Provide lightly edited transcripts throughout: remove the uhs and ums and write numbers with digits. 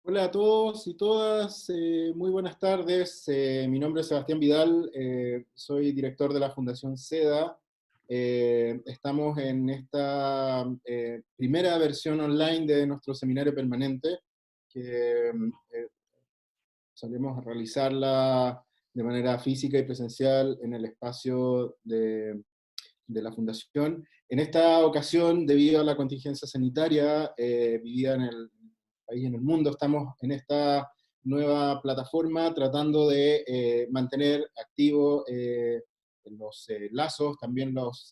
Hola a todos y todas, muy buenas tardes. Mi nombre es Sebastián Vidal, soy director de la Fundación SEDA. Estamos en esta primera versión online de nuestro seminario permanente, que solemos realizarla de manera física y presencial en el espacio de la Fundación. En esta ocasión, debido a la contingencia sanitaria vivida en el país y en el mundo, estamos en esta nueva plataforma tratando de mantener activos los lazos, también los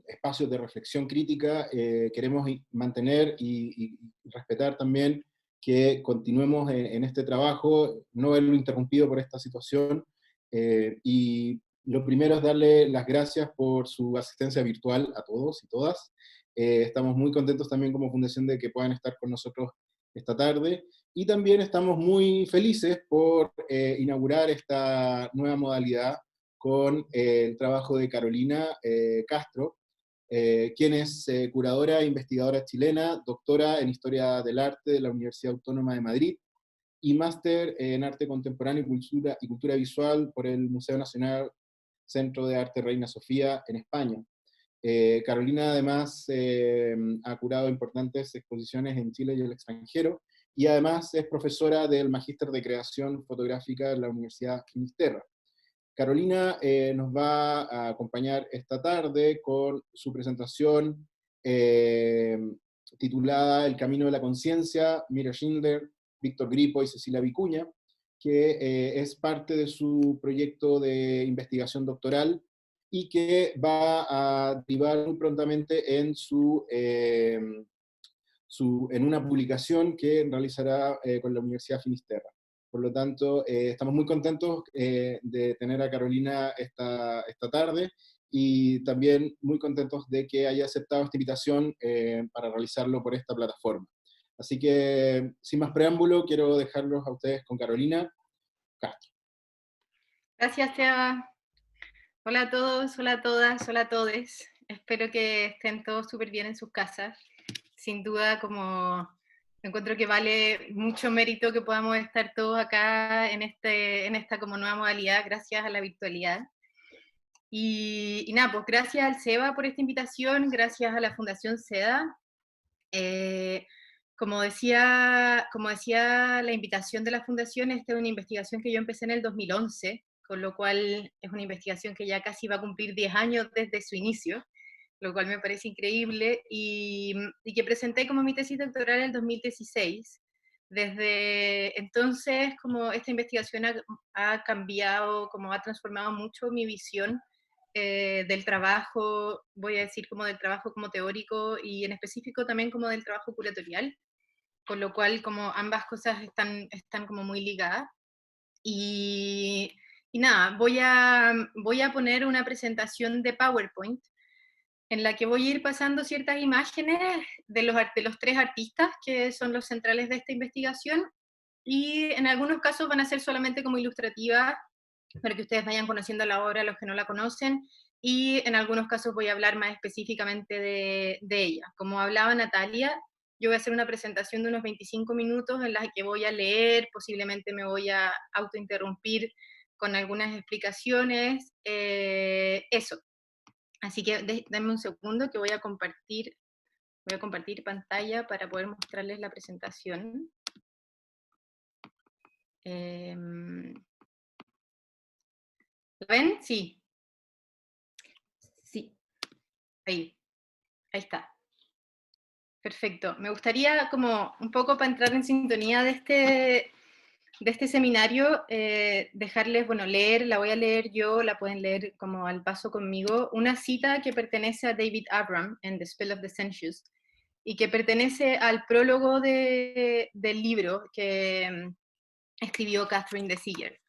espacios de reflexión crítica. Queremos mantener y respetar también que continuemos en este trabajo, no verlo interrumpido por esta situación. Y lo primero es darle las gracias por su asistencia virtual a todos y todas. Estamos muy contentos también como fundación de que puedan estar con nosotros esta tarde. Y también estamos muy felices por inaugurar esta nueva modalidad con el trabajo de Carolina Castro, quien es curadora e investigadora chilena, doctora en Historia del Arte de la Universidad Autónoma de Madrid y máster en Arte Contemporáneo y Cultura Visual por el Museo Nacional Centro de Arte Reina Sofía en España. Carolina además ha curado importantes exposiciones en Chile y el extranjero, y además es profesora del Magíster de Creación Fotográfica de la Universidad Finisterra. Carolina nos va a acompañar esta tarde con su presentación eh, titulada El Camino de la Conciencia, Mira Schindler, Víctor Gripo y Cecilia Vicuña, que es parte de su proyecto de investigación doctoral y que va a derivar muy prontamente en una publicación que realizará con la Universidad Finisterra. Por lo tanto, estamos muy contentos de tener a Carolina esta tarde, y también muy contentos de que haya aceptado esta invitación para realizarlo por esta plataforma. Así que, sin más preámbulo, quiero dejarlos a ustedes con Carolina Castro. Gracias, Seba. Hola a todos, hola a todas, hola a todes. Espero que estén todos súper bien en sus casas. Sin duda, como encuentro que vale mucho mérito que podamos estar todos acá en esta como nueva modalidad, gracias a la virtualidad. Y nada, pues gracias al Seba por esta invitación, gracias a la Fundación SEDA. Eh, como decía la invitación de la Fundación, esta es una investigación que yo empecé en el 2011, con lo cual es una investigación que ya casi va a cumplir 10 años desde su inicio, lo cual me parece increíble, y que presenté como mi tesis doctoral en el 2016. Desde entonces, como esta investigación ha cambiado, como ha transformado mucho mi visión del trabajo, voy a decir como del trabajo como teórico y en específico también como del trabajo curatorial, con lo cual como ambas cosas están como muy ligadas. Y, y nada, voy a poner una presentación de PowerPoint en la que voy a ir pasando ciertas imágenes de los tres artistas que son los centrales de esta investigación, y en algunos casos van a ser solamente como ilustrativas para que ustedes vayan conociendo la obra, los que no la conocen, y en algunos casos voy a hablar más específicamente de ella. Como hablaba Natalia, yo voy a hacer una presentación de unos 25 minutos en la que voy a leer, posiblemente me voy a autointerrumpir con algunas explicaciones, eso. Así que denme un segundo que voy a compartir pantalla para poder mostrarles la presentación. ¿Lo ven? Sí. Sí, ahí está. Perfecto. Me gustaría como un poco para entrar en sintonía de este seminario, dejarles, bueno, la voy a leer yo, la pueden leer como al paso conmigo, una cita que pertenece a David Abram en The Spell of the Sensuous, y que pertenece al prólogo del libro que escribió Catherine de Seeger.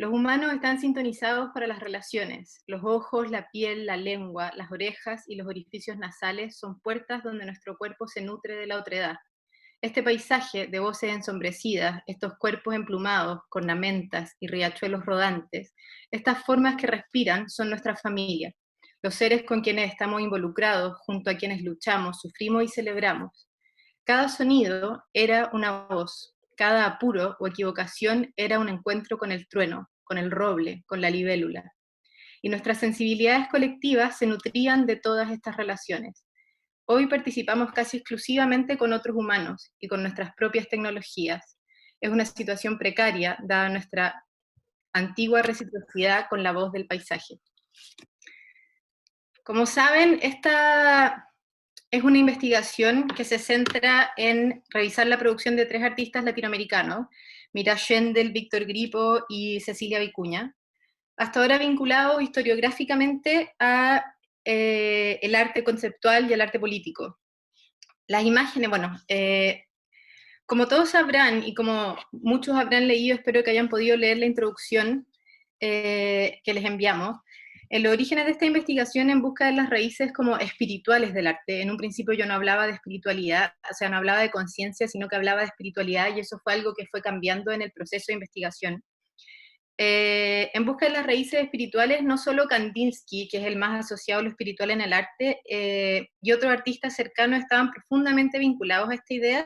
Los humanos están sintonizados para las relaciones. Los ojos, la piel, la lengua, las orejas y los orificios nasales son puertas donde nuestro cuerpo se nutre de la otredad. Este paisaje de voces ensombrecidas, estos cuerpos emplumados, cornamentas y riachuelos rodantes, estas formas que respiran son nuestra familia, los seres con quienes estamos involucrados, junto a quienes luchamos, sufrimos y celebramos. Cada sonido era una voz, cada apuro o equivocación era un encuentro con el trueno, con el roble, con la libélula. Y nuestras sensibilidades colectivas se nutrían de todas estas relaciones. Hoy participamos casi exclusivamente con otros humanos y con nuestras propias tecnologías. Es una situación precaria, dada nuestra antigua reciprocidad con la voz del paisaje. Como saben, esta es una investigación que se centra en revisar la producción de 3 artistas latinoamericanos, Mira Schendel, Víctor Gripo y Cecilia Vicuña, hasta ahora vinculado historiográficamente a el arte conceptual y el arte político. Las imágenes, bueno, como todos sabrán y como muchos habrán leído, espero que hayan podido leer la introducción que les enviamos, en los orígenes de esta investigación en busca de las raíces como espirituales del arte. En un principio yo no hablaba de espiritualidad, o sea, no hablaba de conciencia, sino que hablaba de espiritualidad, y eso fue algo que fue cambiando en el proceso de investigación. En busca de las raíces espirituales, no solo Kandinsky, que es el más asociado a lo espiritual en el arte, y otros artistas cercanos estaban profundamente vinculados a esta idea,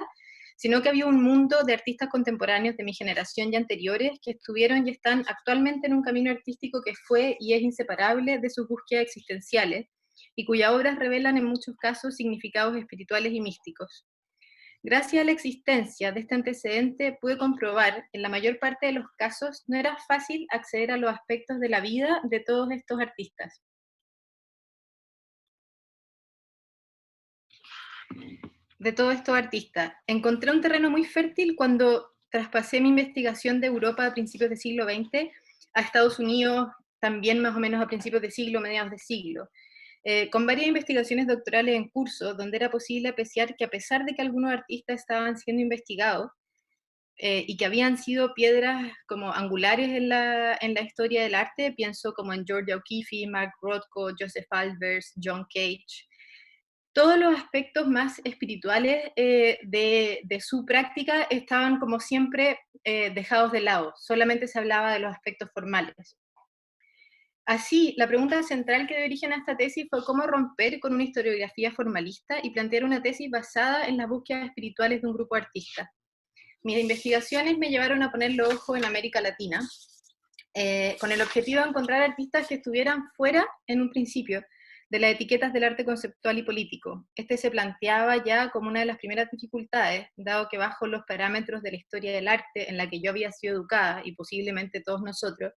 sino que había un mundo de artistas contemporáneos de mi generación y anteriores que estuvieron y están actualmente en un camino artístico que fue y es inseparable de sus búsquedas existenciales, y cuyas obras revelan en muchos casos significados espirituales y místicos. Gracias a la existencia de este antecedente, pude comprobar, en la mayor parte de los casos, no era fácil acceder a los aspectos de la vida de todos estos artistas. Encontré un terreno muy fértil cuando traspasé mi investigación de Europa a principios del siglo XX a Estados Unidos, también más o menos a principios de siglo, mediados de siglo, con varias investigaciones doctorales en curso, donde era posible apreciar que a pesar de que algunos artistas estaban siendo investigados, y que habían sido piedras como angulares en la historia del arte, pienso como en Georgia O'Keeffe, Mark Rothko, Joseph Albers, John Cage, todos los aspectos más espirituales de su práctica estaban como siempre dejados de lado, solamente se hablaba de los aspectos formales. Así, la pregunta central que dio origen a esta tesis fue cómo romper con una historiografía formalista y plantear una tesis basada en las búsquedas espirituales de un grupo de artistas. Mis investigaciones me llevaron a poner los ojos en América Latina, con el objetivo de encontrar artistas que estuvieran fuera, en un principio, de las etiquetas del arte conceptual y político. Este se planteaba ya como una de las primeras dificultades, dado que bajo los parámetros de la historia del arte en la que yo había sido educada, y posiblemente todos nosotros,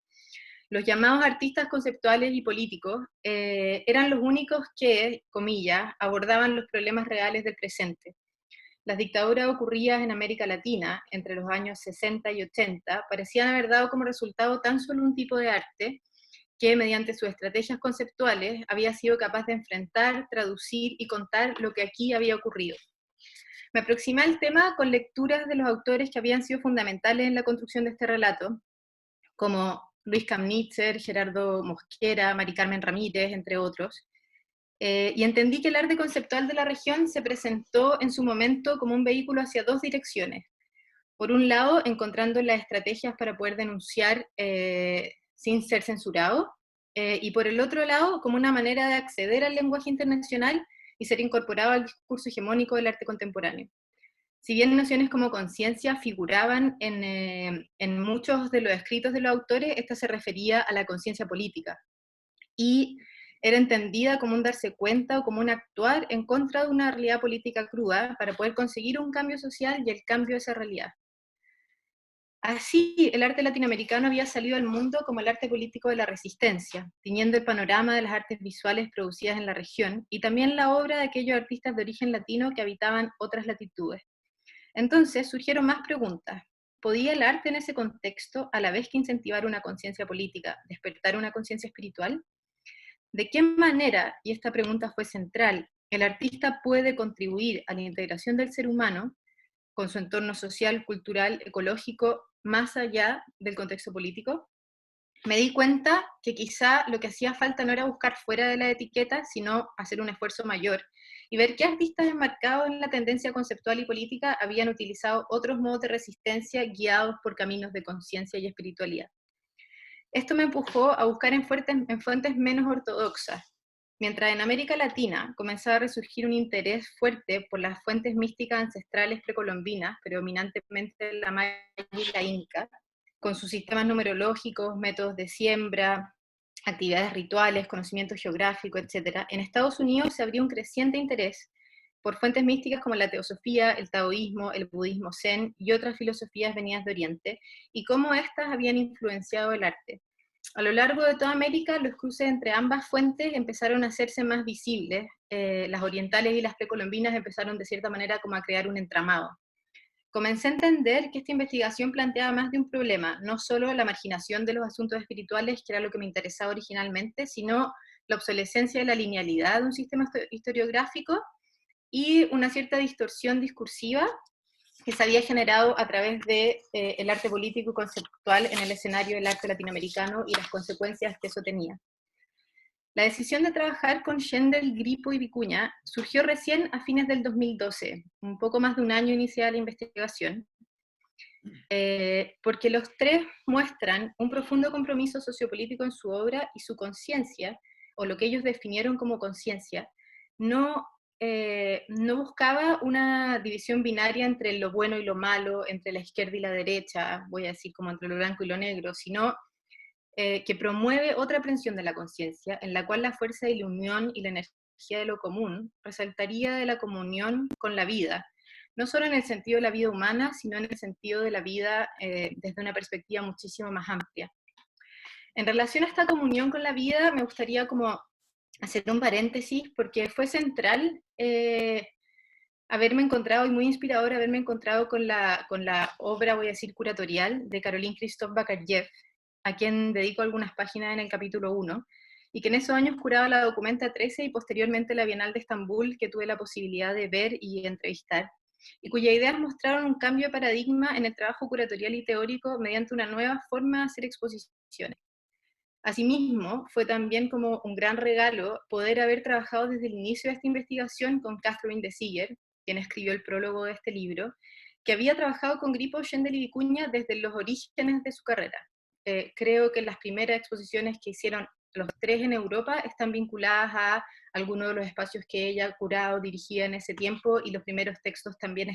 los llamados artistas conceptuales y políticos eran los únicos que, comillas, abordaban los problemas reales del presente. Las dictaduras ocurridas en América Latina entre los años 60 y 80 parecían haber dado como resultado tan solo un tipo de arte que, mediante sus estrategias conceptuales, había sido capaz de enfrentar, traducir y contar lo que aquí había ocurrido. Me aproximé al tema con lecturas de los autores que habían sido fundamentales en la construcción de este relato, como Luis Kamnitzer, Gerardo Mosquera, Mari Carmen Ramírez, entre otros, y entendí que el arte conceptual de la región se presentó en su momento como un vehículo hacia dos direcciones. Por un lado, encontrando las estrategias para poder denunciar sin ser censurado, y por el otro lado, como una manera de acceder al lenguaje internacional y ser incorporado al discurso hegemónico del arte contemporáneo. Si bien nociones como conciencia figuraban en muchos de los escritos de los autores, esta se refería a la conciencia política, y era entendida como un darse cuenta o como un actuar en contra de una realidad política cruda para poder conseguir un cambio social y el cambio de esa realidad. Así, el arte latinoamericano había salido al mundo como el arte político de la resistencia, tiñendo el panorama de las artes visuales producidas en la región, y también la obra de aquellos artistas de origen latino que habitaban otras latitudes. Entonces surgieron más preguntas. ¿Podía el arte en ese contexto, a la vez que incentivar una conciencia política, despertar una conciencia espiritual? ¿De qué manera, y esta pregunta fue central, el artista puede contribuir a la integración del ser humano con su entorno social, cultural, ecológico, más allá del contexto político? Me di cuenta que quizá lo que hacía falta no era buscar fuera de la etiqueta, sino hacer un esfuerzo mayor y ver qué artistas enmarcados en la tendencia conceptual y política habían utilizado otros modos de resistencia guiados por caminos de conciencia y espiritualidad. Esto me empujó a buscar en fuentes menos ortodoxas, Mientras en América Latina comenzaba a resurgir un interés fuerte por las fuentes místicas ancestrales precolombinas, predominantemente la maya y la inca, con sus sistemas numerológicos, métodos de siembra, actividades rituales, conocimiento geográfico, etc., en Estados Unidos se abrió un creciente interés por fuentes místicas como la teosofía, el taoísmo, el budismo zen y otras filosofías venidas de Oriente, y cómo éstas habían influenciado el arte. A lo largo de toda América, los cruces entre ambas fuentes empezaron a hacerse más visibles. Las orientales y las precolombinas empezaron de cierta manera como a crear un entramado. Comencé a entender que esta investigación planteaba más de un problema, no solo la marginación de los asuntos espirituales, que era lo que me interesaba originalmente, sino la obsolescencia de la linealidad de un sistema historiográfico y una cierta distorsión discursiva que se había generado a través de el arte político y conceptual en el escenario del arte latinoamericano y las consecuencias que eso tenía. La decisión de trabajar con Schendel, Grippo y Vicuña surgió recién a fines del 2012, un poco más de un año iniciada la investigación, porque los tres muestran un profundo compromiso sociopolítico en su obra y su conciencia, o lo que ellos definieron como conciencia, no buscaba una división binaria entre lo bueno y lo malo, entre la izquierda y la derecha, voy a decir como entre lo blanco y lo negro, sino que promueve otra aprehensión de la conciencia, en la cual la fuerza de la unión y la energía de lo común resaltaría de la comunión con la vida, no solo en el sentido de la vida humana, sino en el sentido de la vida desde una perspectiva muchísimo más amplia. En relación a esta comunión con la vida, me gustaría como hacer un paréntesis, porque fue central haberme encontrado, y muy inspirador haberme encontrado con la obra, voy a decir, curatorial de Caroline Christophe Bakarjev, a quien dedico algunas páginas en el capítulo 1, y que en esos años curaba la Documenta 13 y posteriormente la Bienal de Estambul, que tuve la posibilidad de ver y entrevistar, y cuyas ideas mostraron un cambio de paradigma en el trabajo curatorial y teórico mediante una nueva forma de hacer exposiciones. Asimismo, fue también como un gran regalo poder haber trabajado desde el inicio de esta investigación con Catherine de Siller, quien escribió el prólogo de este libro, que había trabajado con Grippo, Schendel y Vicuña desde los orígenes de su carrera. Creo que las primeras exposiciones que hicieron los tres en Europa están vinculadas a algunos de los espacios que ella curado, dirigía en ese tiempo, y los primeros textos también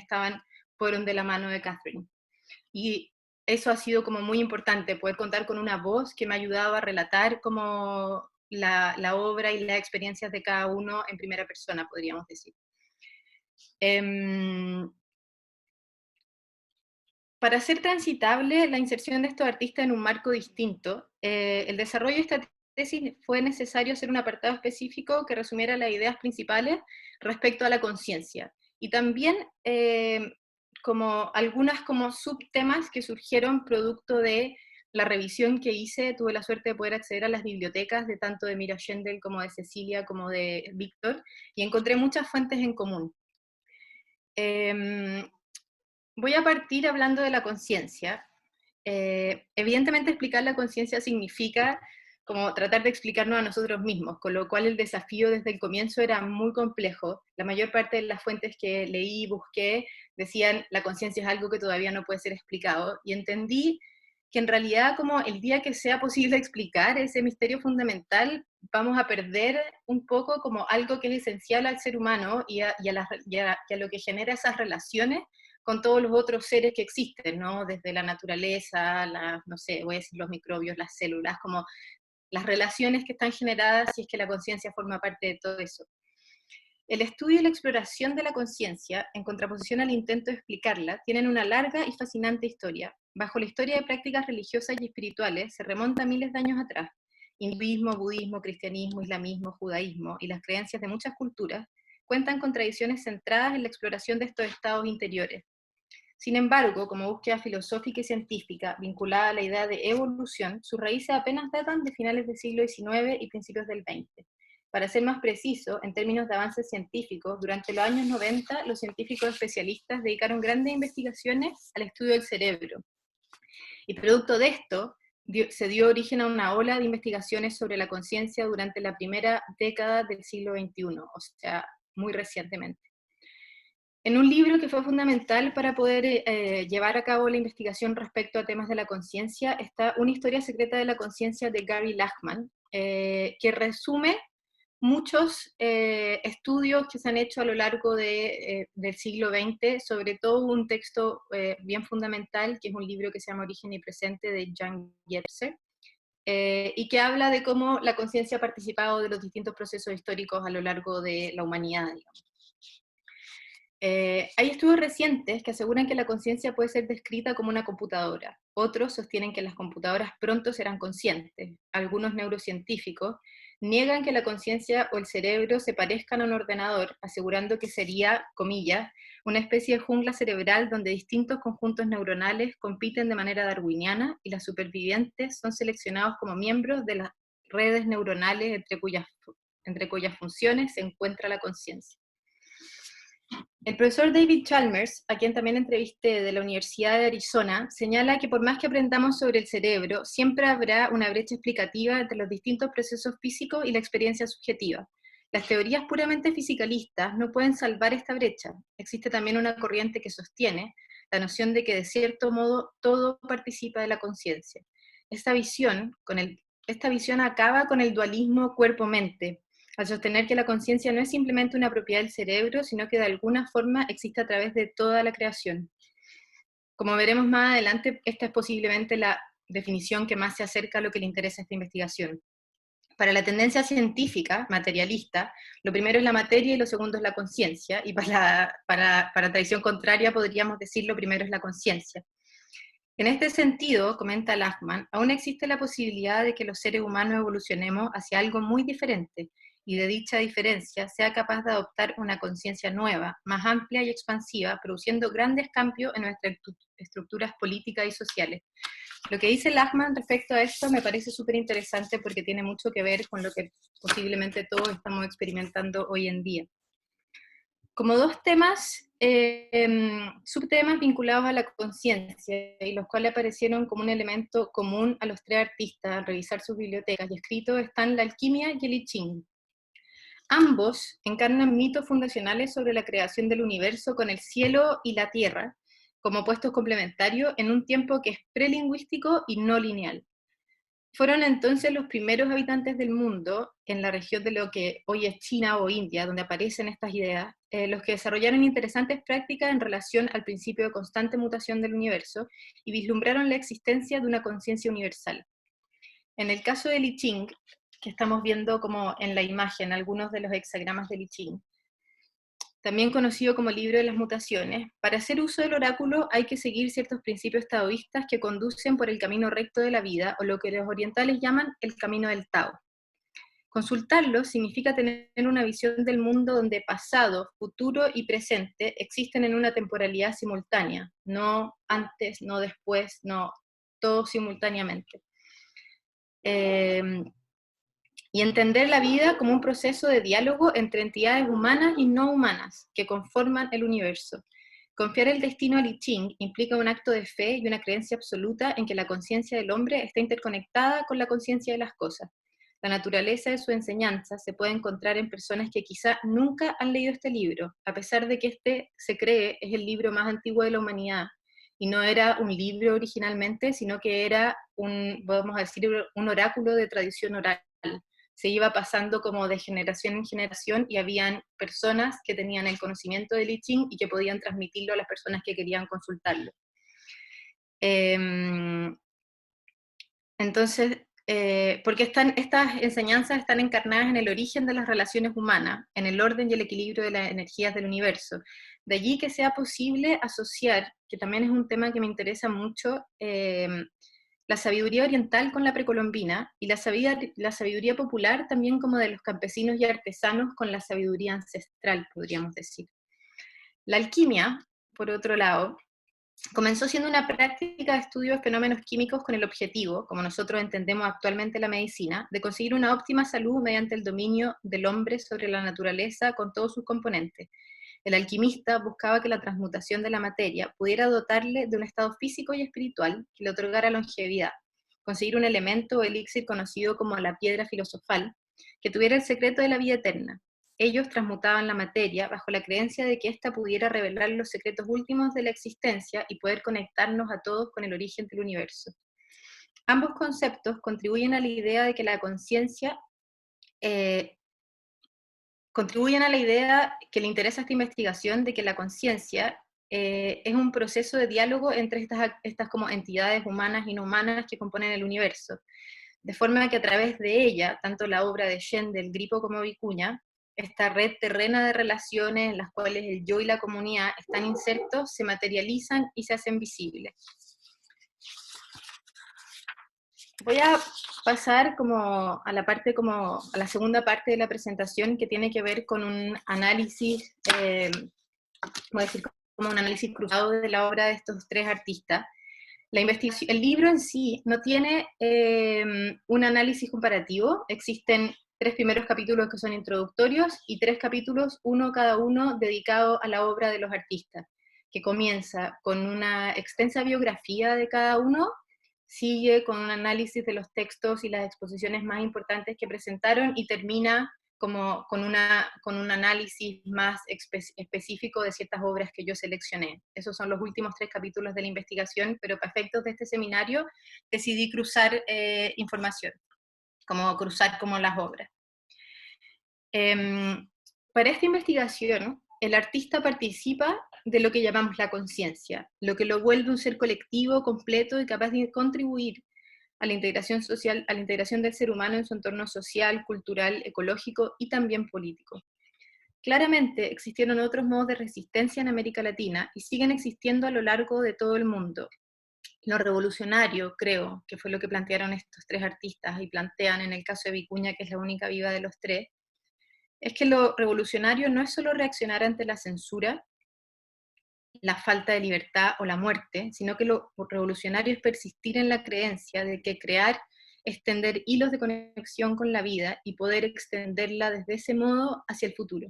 fueron de la mano de Catherine. Y eso ha sido como muy importante, poder contar con una voz que me ha ayudado a relatar como la obra y las experiencias de cada uno en primera persona, podríamos decir. Para hacer transitable la inserción de estos artistas en un marco distinto, el desarrollo de esta tesis fue necesario hacer un apartado específico que resumiera las ideas principales respecto a la conciencia, y también como algunas como subtemas que surgieron producto de la revisión que hice. Tuve la suerte de poder acceder a las bibliotecas de tanto de Mira Schendel como de Cecilia como de Víctor, y encontré muchas fuentes en común. Voy a partir hablando de la conciencia. Evidentemente explicar la conciencia significa como tratar de explicarnos a nosotros mismos, con lo cual el desafío desde el comienzo era muy complejo. La mayor parte de las fuentes que leí y busqué decían la conciencia es algo que todavía no puede ser explicado, y entendí que en realidad como el día que sea posible explicar ese misterio fundamental, vamos a perder un poco como algo que es esencial al ser humano y a lo que genera esas relaciones con todos los otros seres que existen, ¿no? Desde la naturaleza, no sé, voy a decir los microbios, las células, como las relaciones que están generadas si es que la conciencia forma parte de todo eso. El estudio y la exploración de la conciencia, en contraposición al intento de explicarla, tienen una larga y fascinante historia. Bajo la historia de prácticas religiosas y espirituales se remonta a miles de años atrás. Hinduismo, budismo, cristianismo, islamismo, judaísmo y las creencias de muchas culturas cuentan con tradiciones centradas en la exploración de estos estados interiores. Sin embargo, como búsqueda filosófica y científica vinculada a la idea de evolución, sus raíces apenas datan de finales del siglo XIX y principios del XX. Para ser más preciso, en términos de avances científicos, durante los años 90 los científicos especialistas dedicaron grandes investigaciones al estudio del cerebro. Y producto de esto, se dio origen a una ola de investigaciones sobre la conciencia durante la primera década del siglo XXI, o sea, muy recientemente. En un libro que fue fundamental para poder llevar a cabo la investigación respecto a temas de la conciencia está Una historia secreta de la conciencia de Gary Lachman, que resume muchos estudios que se han hecho a lo largo del siglo XX, sobre todo un texto bien fundamental, que es un libro que se llama Origen y Presente, de Jan Gebser, y que habla de cómo la conciencia ha participado de los distintos procesos históricos a lo largo de la humanidad, digamos. Hay estudios recientes que aseguran que la conciencia puede ser descrita como una computadora. Otros sostienen que las computadoras pronto serán conscientes. Algunos neurocientíficos niegan que la conciencia o el cerebro se parezcan a un ordenador, asegurando que sería, comillas, una especie de jungla cerebral donde distintos conjuntos neuronales compiten de manera darwiniana y los supervivientes son seleccionados como miembros de las redes neuronales entre cuyas funciones se encuentra la conciencia. El profesor David Chalmers, a quien también entrevisté de la Universidad de Arizona, señala que por más que aprendamos sobre el cerebro, siempre habrá una brecha explicativa entre los distintos procesos físicos y la experiencia subjetiva. Las teorías puramente fisicalistas no pueden salvar esta brecha. Existe también una corriente que sostiene la noción de que de cierto modo todo participa de la conciencia. Esta visión acaba con el dualismo cuerpo-mente, al sostener que la conciencia no es simplemente una propiedad del cerebro, sino que de alguna forma existe a través de toda la creación. Como veremos más adelante, esta es posiblemente la definición que más se acerca a lo que le interesa a esta investigación. Para la tendencia científica, materialista, lo primero es la materia y lo segundo es la conciencia, y para tradición contraria podríamos decir lo primero es la conciencia. En este sentido, comenta Lachmann, aún existe la posibilidad de que los seres humanos evolucionemos hacia algo muy diferente, y de dicha diferencia sea capaz de adoptar una conciencia nueva, más amplia y expansiva, produciendo grandes cambios en nuestras estructuras políticas y sociales. Lo que dice Lachmann respecto a esto me parece súper interesante porque tiene mucho que ver con lo que posiblemente todos estamos experimentando hoy en día. Como dos temas, subtemas vinculados a la conciencia, y los cuales aparecieron como un elemento común a los tres artistas al revisar sus bibliotecas y escritos, están la alquimia y el I Ching. Ambos encarnan mitos fundacionales sobre la creación del universo con el cielo y la tierra como opuestos complementarios en un tiempo que es prelingüístico y no lineal. Fueron entonces los primeros habitantes del mundo, en la región de lo que hoy es China o India, donde aparecen estas ideas, los que desarrollaron interesantes prácticas en relación al principio de constante mutación del universo y vislumbraron la existencia de una conciencia universal. En el caso del I Ching, que estamos viendo como en la imagen, algunos de los hexagramas del I Ching, también conocido como libro de las mutaciones, para hacer uso del oráculo hay que seguir ciertos principios taoístas que conducen por el camino recto de la vida, o lo que los orientales llaman el camino del Tao. Consultarlo significa tener una visión del mundo donde pasado, futuro y presente existen en una temporalidad simultánea, no antes, no después, no, todo simultáneamente. Y entender la vida como un proceso de diálogo entre entidades humanas y no humanas que conforman el universo. Confiar el destino al I Ching implica un acto de fe y una creencia absoluta en que la conciencia del hombre está interconectada con la conciencia de las cosas. La naturaleza de su enseñanza se puede encontrar en personas que quizá nunca han leído este libro, a pesar de que este se cree es el libro más antiguo de la humanidad, y no era un libro originalmente, sino que era podemos decir, un oráculo de tradición oral. Se iba pasando como de generación en generación y habían personas que tenían el conocimiento del I Ching y que podían transmitirlo a las personas que querían consultarlo. Entonces, porque estas enseñanzas están encarnadas en el origen de las relaciones humanas, en el orden y el equilibrio de las energías del universo. De allí que sea posible asociar, que también es un tema que me interesa mucho, la sabiduría oriental con la precolombina, y la sabiduría popular también como de los campesinos y artesanos con la sabiduría ancestral, podríamos decir. La alquimia, por otro lado, comenzó siendo una práctica de estudio de fenómenos químicos con el objetivo, como nosotros entendemos actualmente la medicina, de conseguir una óptima salud mediante el dominio del hombre sobre la naturaleza con todos sus componentes. El alquimista buscaba que la transmutación de la materia pudiera dotarle de un estado físico y espiritual que le otorgara longevidad, conseguir un elemento o elixir conocido como la piedra filosofal, que tuviera el secreto de la vida eterna. Ellos transmutaban la materia bajo la creencia de que ésta pudiera revelar los secretos últimos de la existencia y poder conectarnos a todos con el origen del universo. Ambos conceptos contribuyen a la idea de que la conciencia contribuyen a la idea que le interesa esta investigación de que la conciencia es un proceso de diálogo entre estas como entidades humanas y no humanas que componen el universo, de forma que a través de ella, tanto la obra de Schendel, Grippo como Vicuña, esta red terrena de relaciones en las cuales el yo y la comunidad están insertos, se materializan y se hacen visibles. Voy a pasar como a la parte, como a la segunda parte de la presentación, que tiene que ver con un análisis, voy a decir, como un análisis cruzado de la obra de estos tres artistas. La investigación, el libro en sí no tiene un análisis comparativo. Existen 3 primeros capítulos que son introductorios y 3 capítulos, uno cada uno, dedicado a la obra de los artistas, que comienza con una extensa biografía de cada uno, sigue con un análisis de los textos y las exposiciones más importantes que presentaron y termina como con un análisis más específico de ciertas obras que yo seleccioné. Esos son los últimos 3 capítulos de la investigación, pero para efectos de este seminario decidí cruzar información, como cruzar como las obras. Para esta investigación, el artista participa de lo que llamamos la conciencia, lo que lo vuelve un ser colectivo, completo y capaz de contribuir a la integración social, a la integración del ser humano en su entorno social, cultural, ecológico y también político. Claramente existieron otros modos de resistencia en América Latina y siguen existiendo a lo largo de todo el mundo. Lo revolucionario, creo, que fue lo que plantearon estos 3 artistas y plantean en el caso de Vicuña, que es la única viva de los 3, es que lo revolucionario no es solo reaccionar ante la censura, la falta de libertad o la muerte, sino que lo revolucionario es persistir en la creencia de que crear, extender hilos de conexión con la vida y poder extenderla desde ese modo hacia el futuro.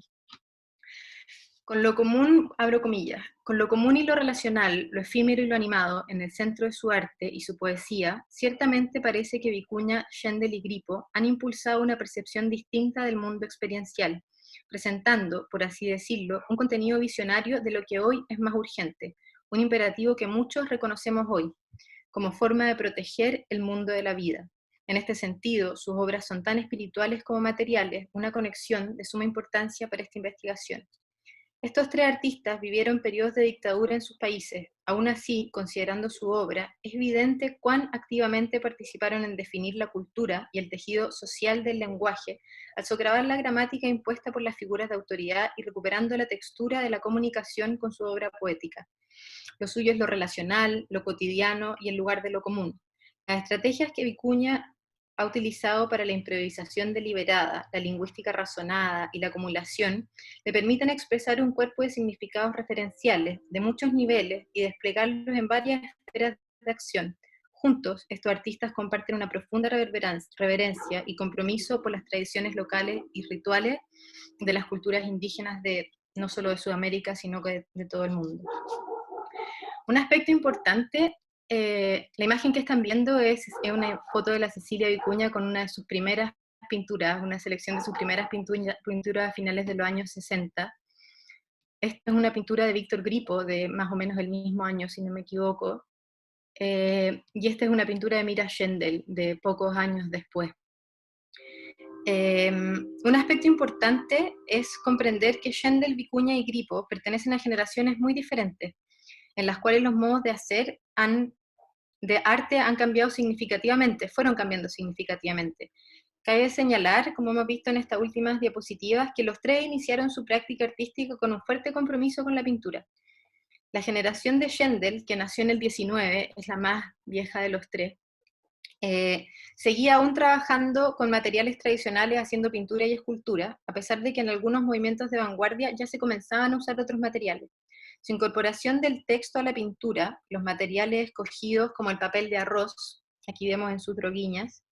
Con lo común, abro comillas, con lo común y lo relacional, lo efímero y lo animado en el centro de su arte y su poesía, ciertamente parece que Vicuña, Schendel y Grippo han impulsado una percepción distinta del mundo experiencial, presentando, por así decirlo, un contenido visionario de lo que hoy es más urgente, un imperativo que muchos reconocemos hoy, como forma de proteger el mundo de la vida. En este sentido, sus obras son tan espirituales como materiales, una conexión de suma importancia para esta investigación. Estos 3 artistas vivieron periodos de dictadura en sus países. Aún así, considerando su obra, es evidente cuán activamente participaron en definir la cultura y el tejido social del lenguaje, al socavar la gramática impuesta por las figuras de autoridad y recuperando la textura de la comunicación con su obra poética. Lo suyo es lo relacional, lo cotidiano y el lugar de lo común. Las estrategias que Vicuña ha utilizado para la improvisación deliberada, la lingüística razonada y la acumulación, le permiten expresar un cuerpo de significados referenciales de muchos niveles y desplegarlos en varias esferas de acción. Juntos, estos artistas comparten una profunda reverencia y compromiso por las tradiciones locales y rituales de las culturas indígenas de no solo de Sudamérica, sino que de todo el mundo. Un aspecto importante, la imagen que están viendo es una foto de la Cecilia Vicuña con una de sus primeras pinturas, una selección de sus primeras pinturas a finales de los años 60. Esta es una pintura de Víctor Grippo, de más o menos el mismo año, si no me equivoco, y esta es una pintura de Mira Schendel, de pocos años después. Un aspecto importante es comprender que Schendel, Vicuña y Grippo pertenecen a generaciones muy diferentes, en las cuales los modos de hacer de arte han cambiado significativamente, fueron cambiando significativamente. Cabe señalar, como hemos visto en estas últimas diapositivas, que los 3 iniciaron su práctica artística con un fuerte compromiso con la pintura. La generación de Schendel, que nació en el 19, es la más vieja de los 3, seguía aún trabajando con materiales tradicionales, haciendo pintura y escultura, a pesar de que en algunos movimientos de vanguardia ya se comenzaban a usar otros materiales. Su incorporación del texto a la pintura, los materiales escogidos como el papel de arroz, aquí vemos en sus droguiñas,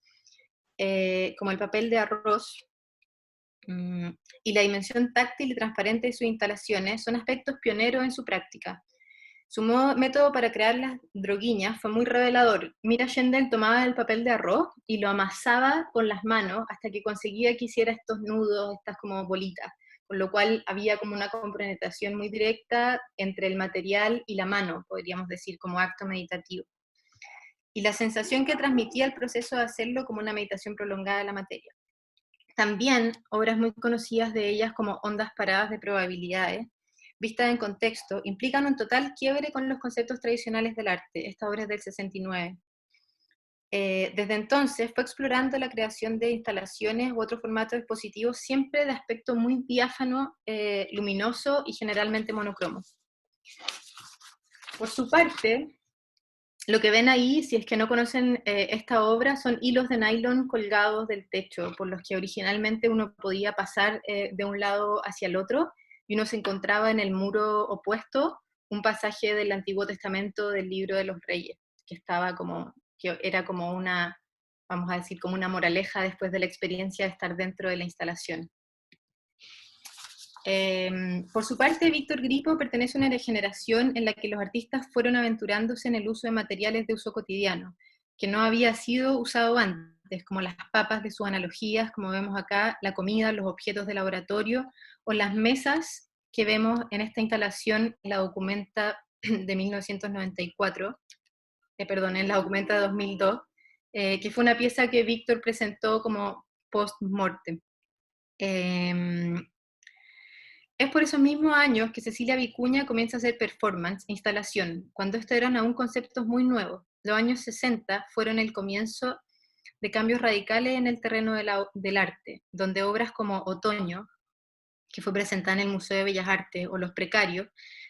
como el papel de arroz, y la dimensión táctil y transparente de sus instalaciones son aspectos pioneros en su práctica. Su método para crear las droguiñas fue muy revelador. Mira Schendel tomaba el papel de arroz y lo amasaba con las manos hasta que conseguía que hiciera estos nudos, estas como bolitas, con lo cual había como una compenetración muy directa entre el material y la mano, podríamos decir, como acto meditativo. Y la sensación que transmitía el proceso de hacerlo como una meditación prolongada de la materia. También obras muy conocidas de ellas como Ondas paradas de probabilidades, vistas en contexto, implican un total quiebre con los conceptos tradicionales del arte. Esta obra es del 69. Desde entonces fue explorando la creación de instalaciones u otros formatos expositivos, siempre de aspecto muy diáfano, luminoso y generalmente monocromo. Por su parte, lo que ven ahí, si es que no conocen esta obra, son hilos de nylon colgados del techo, por los que originalmente uno podía pasar de un lado hacia el otro, y uno se encontraba en el muro opuesto un pasaje del Antiguo Testamento del Libro de los Reyes, que era como una, vamos a decir, como una moraleja después de la experiencia de estar dentro de la instalación. Por su parte, Víctor Gripo pertenece a una generación en la que los artistas fueron aventurándose en el uso de materiales de uso cotidiano, que no había sido usado antes, como las papas de sus analogías, como vemos acá, la comida, los objetos de laboratorio, o las mesas que vemos en esta instalación, en la documenta de 1994, en la documenta de 2002, que fue una pieza que Víctor presentó como post-mortem. Es por esos mismos años que Cecilia Vicuña comienza a hacer performance e instalación, cuando estos eran aún conceptos muy nuevos. Los años 60 fueron el comienzo de cambios radicales en el terreno del arte, donde obras como Otoño, que fue presentada en el Museo de Bellas Artes, o Los Precarios,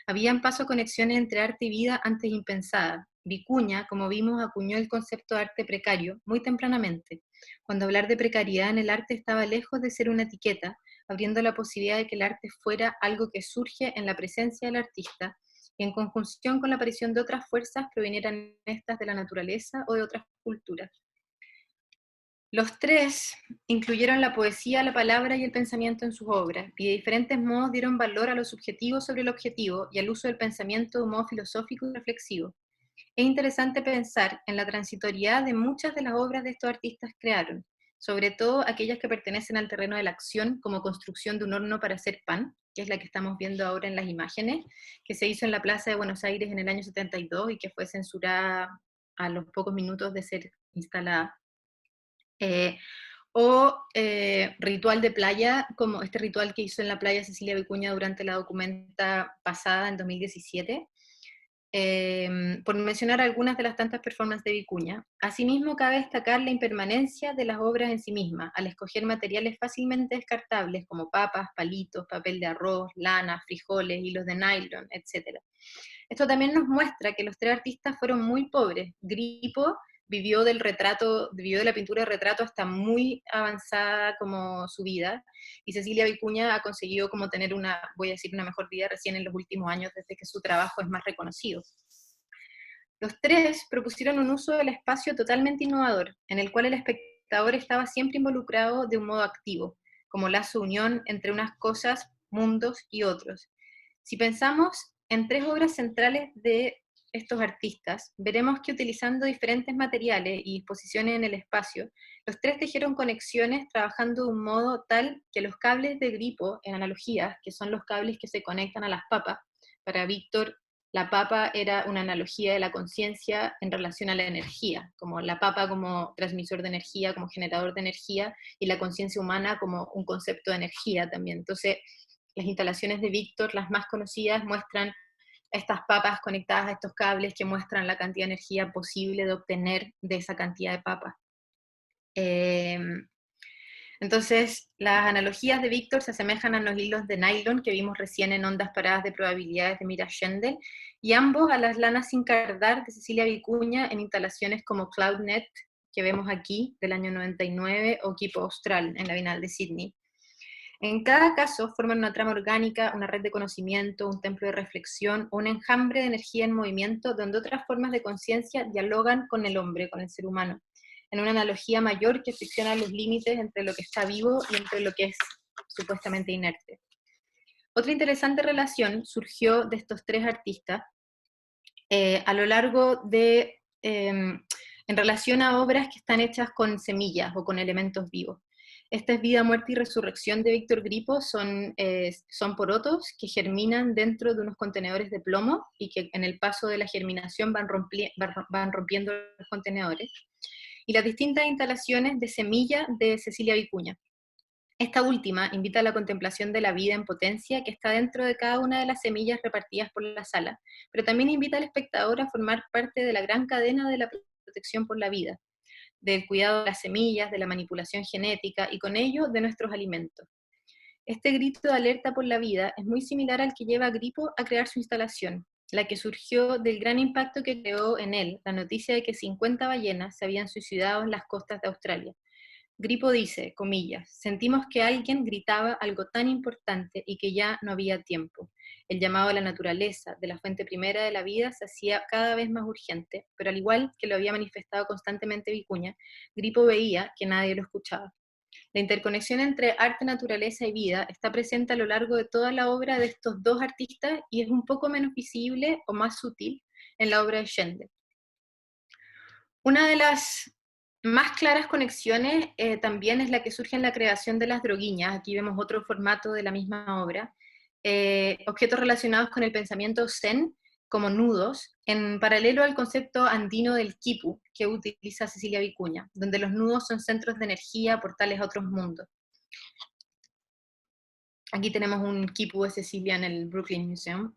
habían paso conexiones entre arte y vida antes impensadas. Vicuña, como vimos, acuñó el concepto de arte precario muy tempranamente, cuando hablar de precariedad en el arte estaba lejos de ser una etiqueta, abriendo la posibilidad de que el arte fuera algo que surge en la presencia del artista, y en conjunción con la aparición de otras fuerzas, provinieran estas de la naturaleza o de otras culturas. Los tres incluyeron la poesía, la palabra y el pensamiento en sus obras, y de diferentes modos dieron valor a lo subjetivo sobre el objetivo y al uso del pensamiento de un modo filosófico y reflexivo. Es interesante pensar en la transitoriedad de muchas de las obras de estos artistas crearon, sobre todo aquellas que pertenecen al terreno de la acción, como construcción de un horno para hacer pan, que es la que estamos viendo ahora en las imágenes, que se hizo en la Plaza de Buenos Aires en el año 72 y que fue censurada a los pocos minutos de ser instalada. Ritual de playa, como este ritual que hizo en la playa Cecilia Vicuña durante la documenta pasada en 2017, por mencionar algunas de las tantas performances de Vicuña. Asimismo, cabe destacar la impermanencia de las obras en sí mismas, al escoger materiales fácilmente descartables como papas, palitos, papel de arroz, lana, frijoles, hilos de nylon, etc. Esto también nos muestra que los tres artistas fueron muy pobres. Gripo vivió de la pintura de retrato hasta muy avanzada como su vida, y Cecilia Vicuña ha conseguido como tener una mejor vida recién en los últimos años, desde que su trabajo es más reconocido. Los tres propusieron un uso del espacio totalmente innovador, en el cual el espectador estaba siempre involucrado de un modo activo, como lazo unión entre unas cosas, mundos y otros. Si pensamos en tres obras centrales de estos artistas, veremos que utilizando diferentes materiales y disposiciones en el espacio, los tres tejieron conexiones trabajando de un modo tal que los cables de Gripo, en analogías, que son los cables que se conectan a las papas, para Víctor, la papa era una analogía de la conciencia en relación a la energía, como la papa como transmisor de energía, como generador de energía, y la conciencia humana como un concepto de energía también. Entonces, las instalaciones de Víctor, las más conocidas, muestran estas papas conectadas a estos cables que muestran la cantidad de energía posible de obtener de esa cantidad de papas. Entonces, las analogías de Víctor se asemejan a los hilos de nylon que vimos recién en Ondas paradas de probabilidades de Mira Schendel, y ambos a las lanas sin cardar de Cecilia Vicuña en instalaciones como CloudNet, que vemos aquí, del año 99, o Kipo Austral, en la Bienal de Sydney. En cada caso forman una trama orgánica, una red de conocimiento, un templo de reflexión, o un enjambre de energía en movimiento donde otras formas de conciencia dialogan con el hombre, con el ser humano, en una analogía mayor que fricciona los límites entre lo que está vivo y entre lo que es supuestamente inerte. Otra interesante relación surgió de estos tres artistas a lo largo de, en relación a obras que están hechas con semillas o con elementos vivos. Esta es Vida, Muerte y Resurrección de Víctor Gripo, son porotos que germinan dentro de unos contenedores de plomo y que en el paso de la germinación van rompiendo los contenedores. Y las distintas instalaciones de semilla de Cecilia Vicuña. Esta última invita a la contemplación de la vida en potencia que está dentro de cada una de las semillas repartidas por la sala, pero también invita al espectador a formar parte de la gran cadena de la protección por la vida, del cuidado de las semillas, de la manipulación genética y con ello de nuestros alimentos. Este grito de alerta por la vida es muy similar al que lleva a Gripo a crear su instalación, la que surgió del gran impacto que creó en él la noticia de que 50 ballenas se habían suicidado en las costas de Australia. Gripo dice, comillas, sentimos que alguien gritaba algo tan importante y que ya no había tiempo. El llamado a la naturaleza, de la fuente primera de la vida, se hacía cada vez más urgente, pero al igual que lo había manifestado constantemente Vicuña, Gripo veía que nadie lo escuchaba. La interconexión entre arte, naturaleza y vida está presente a lo largo de toda la obra de estos dos artistas y es un poco menos visible o más sutil en la obra de Schindler. Una de las más claras conexiones también es la que surge en la creación de las droguiñas. Aquí vemos otro formato de la misma obra. Objetos relacionados con el pensamiento zen como nudos, en paralelo al concepto andino del quipu que utiliza Cecilia Vicuña, donde los nudos son centros de energía, portales a otros mundos. Aquí tenemos un quipu de Cecilia en el Brooklyn Museum.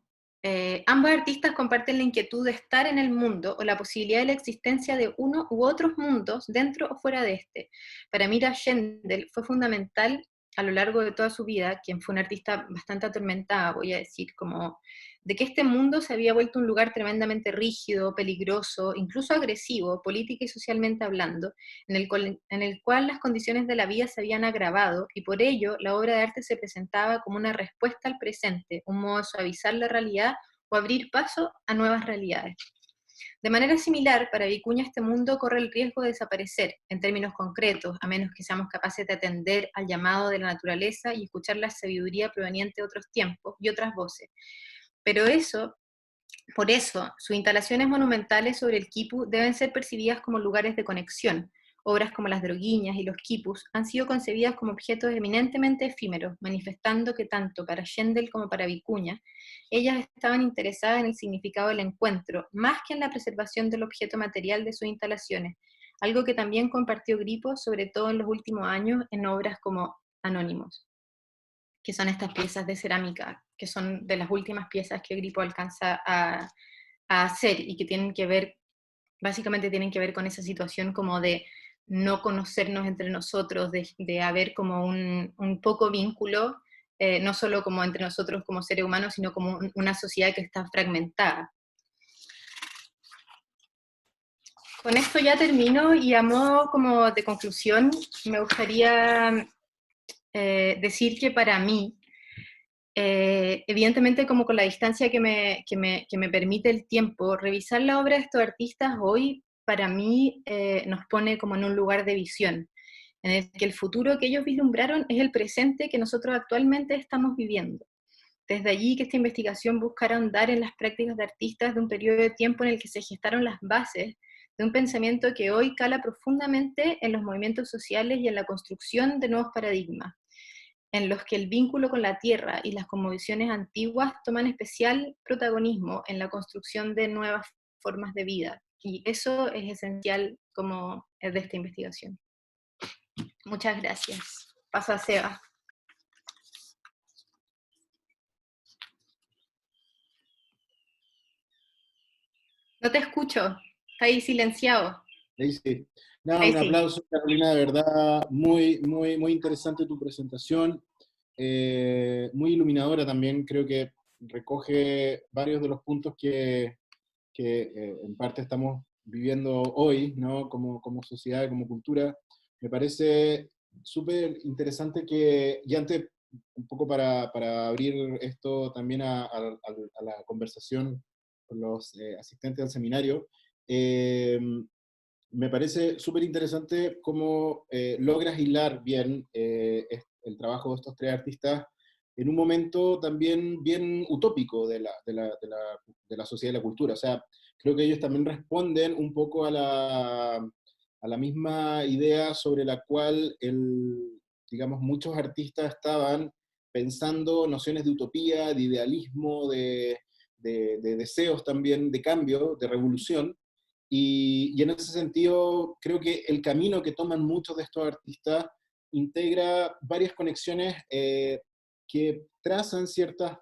Ambos artistas comparten la inquietud de estar en el mundo o la posibilidad de la existencia de uno u otros mundos dentro o fuera de este. Para Mira Schendel fue fundamental a lo largo de toda su vida, quien fue una artista bastante atormentada, voy a decir, como de que este mundo se había vuelto un lugar tremendamente rígido, peligroso, incluso agresivo, política y socialmente hablando, en el cual las condiciones de la vida se habían agravado y por ello la obra de arte se presentaba como una respuesta al presente, un modo de suavizar la realidad o abrir paso a nuevas realidades. De manera similar, para Vicuña este mundo corre el riesgo de desaparecer, en términos concretos, a menos que seamos capaces de atender al llamado de la naturaleza y escuchar la sabiduría proveniente de otros tiempos y otras voces. Pero por eso, sus instalaciones monumentales sobre el quipu deben ser percibidas como lugares de conexión. Obras como las droguiñas y los quipus han sido concebidas como objetos eminentemente efímeros, manifestando que tanto para Schendel como para Vicuña, ellas estaban interesadas en el significado del encuentro, más que en la preservación del objeto material de sus instalaciones, algo que también compartió Gripo, sobre todo en los últimos años, en obras como Anónimos, que son estas piezas de cerámica, que son de las últimas piezas que Gripo alcanza a hacer y que tienen que ver, básicamente tienen que ver con esa situación como de no conocernos entre nosotros, de haber como un poco vínculo, no solo como entre nosotros como seres humanos, sino como una sociedad que está fragmentada. Con esto ya termino y a modo como de conclusión me gustaría decir que para mí, evidentemente como con la distancia que me permite el tiempo, revisar la obra de estos artistas hoy para mí nos pone como en un lugar de visión, en el que el futuro que ellos vislumbraron es el presente que nosotros actualmente estamos viviendo. Desde allí que esta investigación buscara ahondar en las prácticas de artistas de un periodo de tiempo en el que se gestaron las bases de un pensamiento que hoy cala profundamente en los movimientos sociales y en la construcción de nuevos paradigmas, en los que el vínculo con la tierra y las cosmovisiones antiguas toman especial protagonismo en la construcción de nuevas formas de vida. Y eso es esencial como de esta investigación. Muchas gracias. Paso a Seba. No te escucho, está ahí silenciado. Ahí sí. No, Ahí un sí. aplauso, Carolina, de verdad, muy, muy, muy interesante tu presentación, muy iluminadora también, creo que recoge varios de los puntos que en parte estamos viviendo hoy, ¿no? Como sociedad, como cultura. Me parece súper interesante que, y antes, un poco para abrir esto también a la conversación con los asistentes al seminario, me parece súper interesante cómo logras hilar bien el trabajo de estos tres artistas en un momento también bien utópico de la sociedad y la cultura. O sea, creo que ellos también responden un poco a la misma idea sobre la cual digamos, muchos artistas estaban pensando nociones de utopía, de idealismo, de deseos también de cambio, de revolución, y en ese sentido, creo que el camino que toman muchos de estos artistas integra varias conexiones que trazan ciertas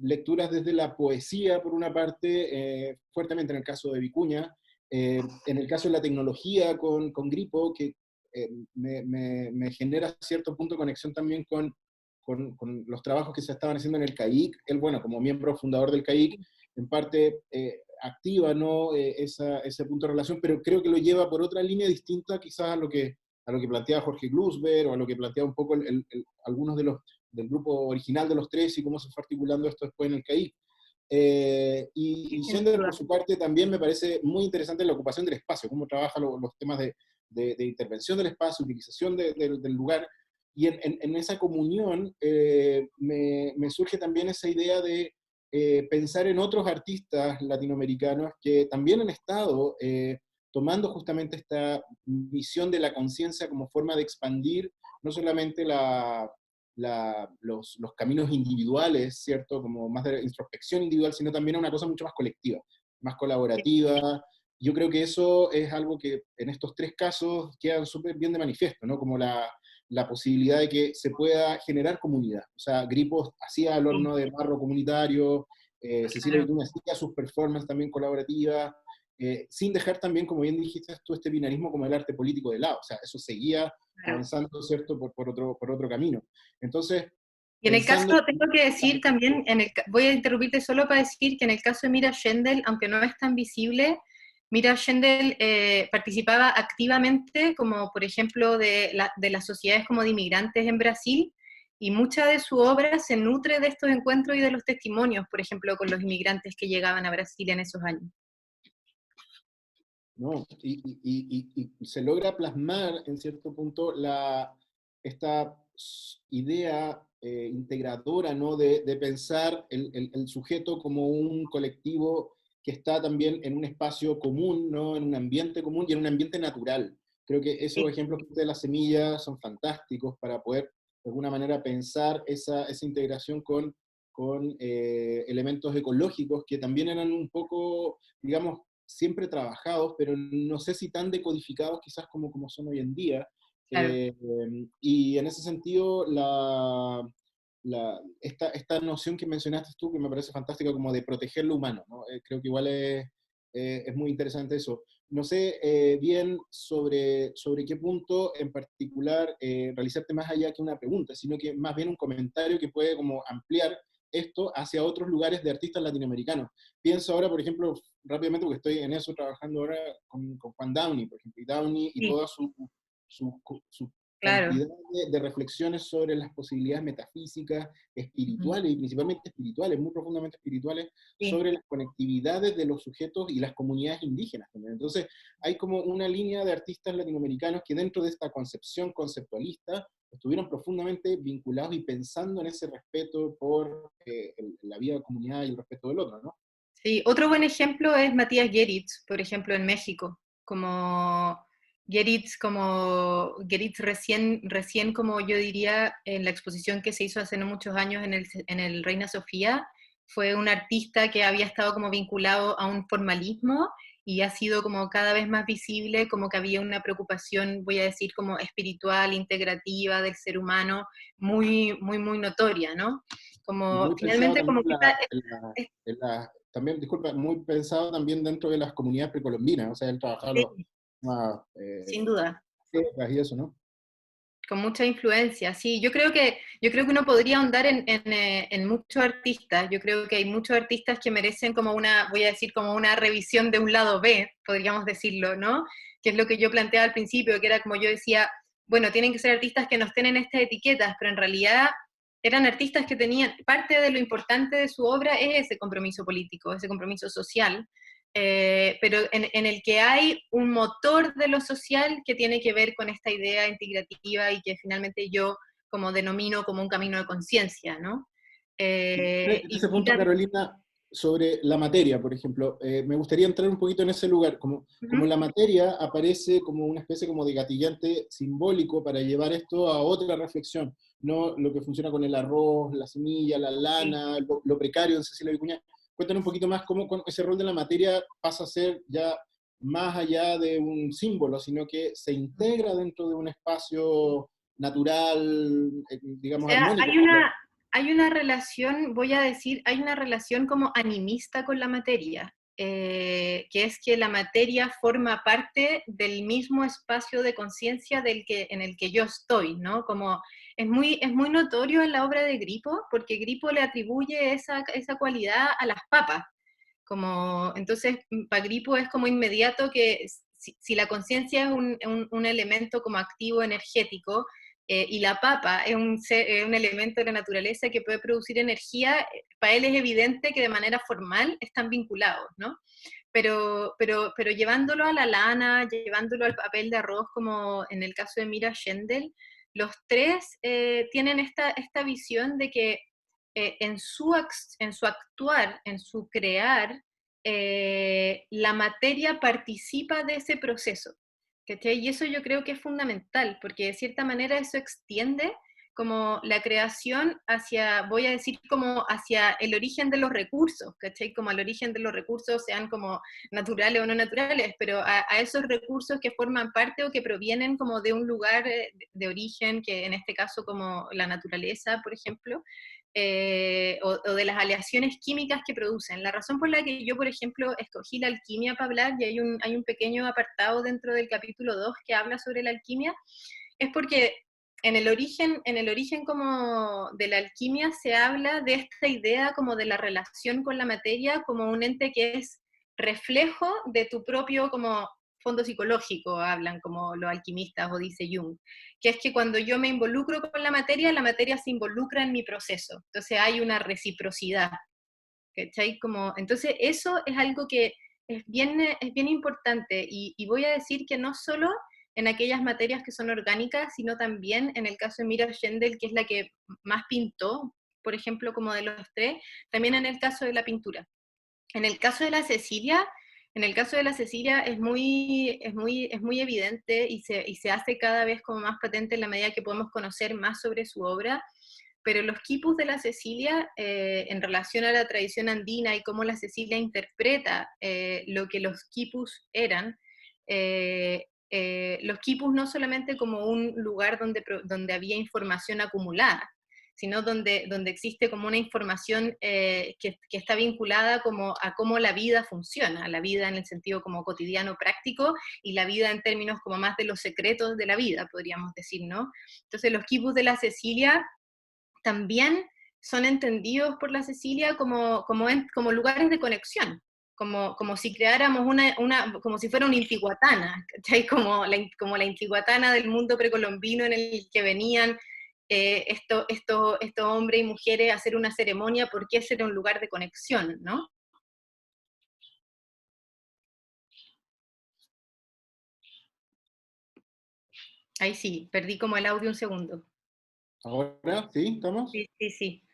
lecturas desde la poesía, por una parte, fuertemente en el caso de Vicuña, en el caso de la tecnología con Gripo, que me genera cierto punto de conexión también con los trabajos que se estaban haciendo en el CAIC. Él, bueno, como miembro fundador del CAIC, en parte activa, ¿no? Ese punto de relación, pero creo que lo lleva por otra línea distinta quizás a lo que planteaba Jorge Glusberg, o a lo que planteaba un poco algunos de los del grupo original de los tres, y cómo se fue articulando esto después en el CAIC. Y Schender, por su parte, también me parece muy interesante la ocupación del espacio, cómo trabaja los temas de intervención del espacio, utilización del lugar, y en esa comunión me surge también esa idea de pensar en otros artistas latinoamericanos que también han estado tomando justamente esta visión de la conciencia como forma de expandir no solamente los caminos individuales, ¿cierto? Como más de introspección individual, sino también a una cosa mucho más colectiva, más colaborativa. Yo creo que eso es algo que en estos tres casos quedan súper bien de manifiesto, ¿no? Como la posibilidad de que se pueda generar comunidad. O sea, Gripos hacía el horno de barro comunitario, Cecilia Vicuña hacía sus performances también colaborativas, sin dejar también, como bien dijiste tú, este binarismo como el arte político de lado. O sea, eso seguía avanzando, ¿cierto?, por otro camino. Entonces, y en el caso, pensando... tengo que decir también, voy a interrumpirte solo para decir que en el caso de Mira Schendel, aunque no es tan visible, Mira Schendel participaba activamente, como por ejemplo de las sociedades como de inmigrantes en Brasil, y mucha de su obra se nutre de estos encuentros y de los testimonios, por ejemplo, con los inmigrantes que llegaban a Brasil en esos años. ¿No? Y se logra plasmar en cierto punto esta idea integradora, ¿no? De pensar el sujeto como un colectivo que está también en un espacio común, ¿no? En un ambiente común y en un ambiente natural. Creo que esos ejemplos que usted de las semillas son fantásticos para poder de alguna manera pensar esa integración con elementos ecológicos que también eran un poco, digamos, siempre trabajados, pero no sé si tan decodificados quizás como son hoy en día. Claro. Y en ese sentido, esta noción que mencionaste tú, que me parece fantástica, como de proteger lo humano, ¿no? Creo que igual es muy interesante eso. No sé bien sobre qué punto en particular realizarte más allá que una pregunta, sino que más bien un comentario que puede como ampliar esto hacia otros lugares de artistas latinoamericanos. Pienso ahora, por ejemplo, rápidamente, porque estoy en eso trabajando ahora con Juan Downey, por ejemplo, y Downey y toda su Claro. cantidad de reflexiones sobre las posibilidades metafísicas, espirituales, y principalmente espirituales, muy profundamente espirituales, Sí. sobre las conectividades de los sujetos y las comunidades indígenas también. Entonces, hay como una línea de artistas latinoamericanos que dentro de esta concepción conceptualista estuvieron profundamente vinculados y pensando en ese respeto por la vida de la comunidad y el respeto del otro, ¿no? Sí, otro buen ejemplo es Matías Geritz, por ejemplo, en México, como Geritz recién, como yo diría, en la exposición que se hizo hace no muchos años en el Reina Sofía, fue un artista que había estado como vinculado a un formalismo y ha sido como cada vez más visible, como que había una preocupación, voy a decir, como espiritual, integrativa del ser humano, muy, muy, muy notoria, ¿no? Y Como muy pensado finalmente también como que también, disculpa, muy pensado también dentro de las comunidades precolombinas, o sea, él trabajaba sí, más, sin duda, y eso, ¿no? con mucha influencia. Sí, yo creo que uno podría ahondar en muchos artistas. Yo creo que hay muchos artistas que merecen como voy a decir, como una revisión de un lado B, podríamos decirlo, ¿no? Que es lo que yo planteaba al principio, que era como yo decía, bueno, tienen que ser artistas que no estén en estas etiquetas, pero en realidad eran artistas que tenían, parte de lo importante de su obra es ese compromiso político, ese compromiso social, pero en el que hay un motor de lo social que tiene que ver con esta idea integrativa y que finalmente yo como denomino como un camino de conciencia, ¿no? En ese punto, Carolina, sobre la materia, por ejemplo, me gustaría entrar un poquito en ese lugar, como la materia aparece como una especie como de gatillante simbólico para llevar esto a otra reflexión, no lo que funciona con el arroz, la semilla, la Sí. lana, lo precario en Cecilia Vicuña. Cuéntanos un poquito más cómo ese rol de la materia pasa a ser ya más allá de un símbolo, sino que se integra dentro de un espacio natural, O digamos, sea, armónico. hay una relación, voy a decir, hay una relación como animista con la materia, que es que la materia forma parte del mismo espacio de conciencia en el que yo estoy, ¿no? Como es muy notorio en la obra de Gripo, porque Gripo le atribuye esa cualidad a las papas. Como, entonces, para Gripo es como inmediato que si la conciencia es un elemento como activo energético, y la papa es es un elemento de la naturaleza que puede producir energía, para él es evidente que de manera formal están vinculados, ¿no? Pero llevándolo a la lana, llevándolo al papel de arroz, como en el caso de Mira Schendel, los tres tienen esta visión de que en su actuar, en su crear, la materia participa de ese proceso. ¿Cachai? Y eso yo creo que es fundamental, porque de cierta manera eso extiende como la creación hacia, voy a decir, como hacia el origen de los recursos, ¿cachai? Como al origen de los recursos, sean como naturales o no naturales, pero a esos recursos que forman parte o que provienen como de un lugar de origen, que en este caso como la naturaleza, por ejemplo, o de las aleaciones químicas que producen. La razón por la que yo, por ejemplo, escogí la alquimia para hablar, y hay un pequeño apartado dentro del capítulo 2 que habla sobre la alquimia, es porque en el origen como de la alquimia se habla de esta idea como de la relación con la materia como un ente que es reflejo de tu propio como fondo psicológico, hablan como los alquimistas o dice Jung, que es que cuando yo me involucro con la materia se involucra en mi proceso, entonces hay una reciprocidad, ¿cachai? Como, entonces eso es algo que es bien importante, y voy a decir que no solo en aquellas materias que son orgánicas, sino también en el caso de Mira Schendel, que es la que más pintó, por ejemplo, como de los tres, también en el caso de la pintura. En el caso de la Cecilia, en el caso de la Cecilia es muy evidente y se hace cada vez como más patente en la medida que podemos conocer más sobre su obra, pero los quipus de la Cecilia, en relación a la tradición andina y cómo la Cecilia interpreta lo que los quipus eran, los quipus no solamente como un lugar donde había información acumulada, sino donde existe como una información que está vinculada como a cómo la vida funciona, la vida en el sentido como cotidiano práctico, y la vida en términos como más de los secretos de la vida, podríamos decir, ¿no? Entonces los quipus de la Cecilia también son entendidos por la Cecilia como lugares de conexión, como si creáramos como si fuera una Intihuatana, ¿cachai? Como la Intihuatana del mundo precolombino en el que venían estos hombres y mujeres a hacer una ceremonia, porque ese era un lugar de conexión, ¿no? Ahí sí, perdí como el audio un segundo. ¿Ahora? ¿Sí? ¿Estamos? Sí, sí, sí.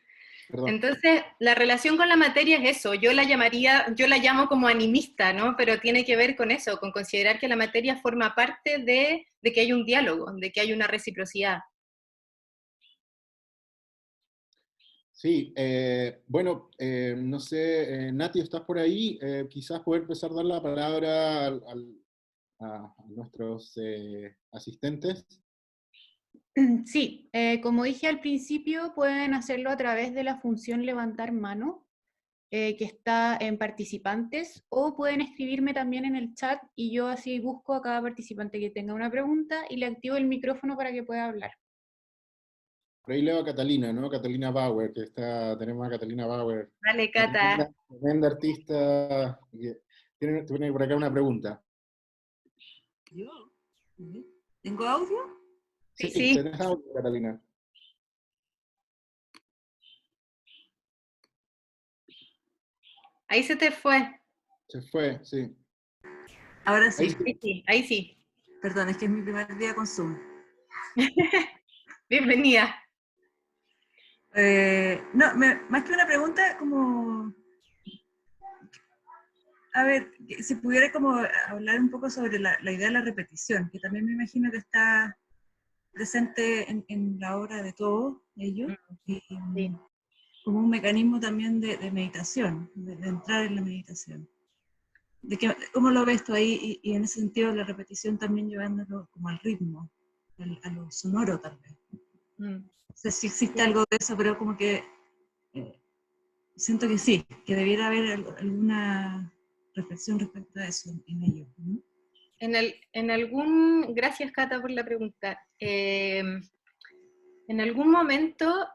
Perdón. Entonces, la relación con la materia es eso, yo la llamo como animista, ¿no? Pero tiene que ver con eso, con considerar que la materia forma parte de que hay un diálogo, de que hay una reciprocidad. Sí, bueno, no sé, Nati, ¿estás por ahí? Quizás poder empezar a dar la palabra a nuestros asistentes. Sí, como dije al principio, pueden hacerlo a través de la función levantar mano, que está en participantes, o pueden escribirme también en el chat y yo así busco a cada participante que tenga una pregunta y le activo el micrófono para que pueda hablar. Por ahí leo a Catalina, ¿no? Catalina Bauer, tenemos a Catalina Bauer, Vale, una Cata. tremenda artista, que tiene por acá una pregunta. ¿Yo? ¿Tengo audio? Sí, Sí, sí, tenés audio, Catalina. ahí se te fue. Se fue, sí. Ahora Ahí sí. sí. Ahí sí, ahí sí. Perdón, es que es mi primer día con Zoom. Bienvenida. No, más que una pregunta, como... A ver, que si pudiera como hablar un poco sobre la idea de la repetición, que también me imagino que está presente en la obra de todos ellos, y Sí. como un mecanismo también de meditación, de entrar en la meditación. ¿Cómo lo ves tú ahí? Y en ese sentido la repetición también llevándolo como al ritmo. a lo sonoro tal vez. Mm. No sé si existe algo de eso, pero como que siento que sí, que debiera haber alguna reflexión respecto a eso en ello, ¿no? Gracias Cata por la pregunta. En algún momento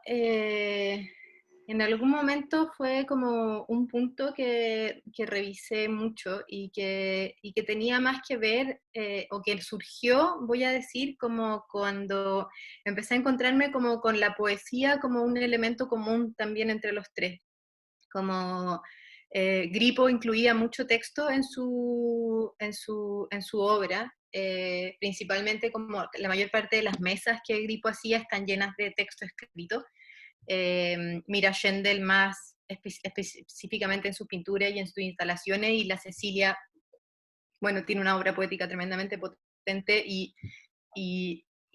fue como un punto que revisé mucho y que tenía más que ver, o que surgió, voy a decir, como cuando empecé a encontrarme como con la poesía como un elemento común también entre los tres. Como Grippo incluía mucho texto en su obra, principalmente como la mayor parte de las mesas que Grippo hacía están llenas de texto escrito. Mira Schendel más específicamente en sus pinturas y en sus instalaciones, y la Cecilia, bueno, tiene una obra poética tremendamente potente, y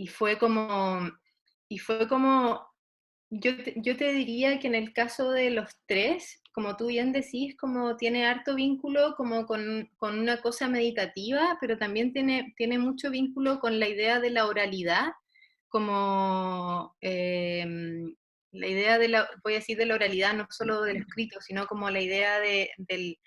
fue como, yo te diría que en el caso de los tres, como tú bien decís, como tiene harto vínculo como con una cosa meditativa, pero también tiene mucho vínculo con la idea de la oralidad, como la idea voy a decir, de la oralidad, no solo del escrito, sino como la idea del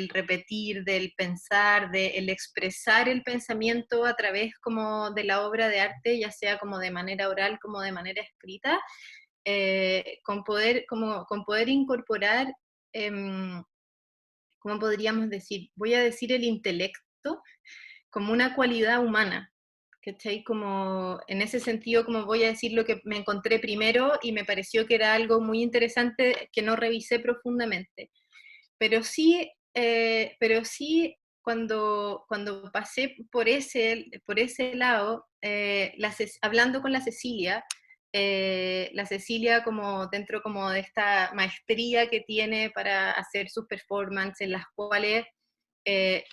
repetir, del pensar, del expresar el pensamiento a través como de la obra de arte, ya sea como de manera oral como de manera escrita, con poder incorporar, ¿cómo podríamos decir? Voy a decir el intelecto como una cualidad humana, ¿cachai? Como en ese sentido, como voy a decir lo que me encontré primero y me pareció que era algo muy interesante que no revisé profundamente. Pero sí, cuando pasé por ese lado, hablando con la Cecilia como dentro como de esta maestría que tiene para hacer sus performances, en las cuales eh,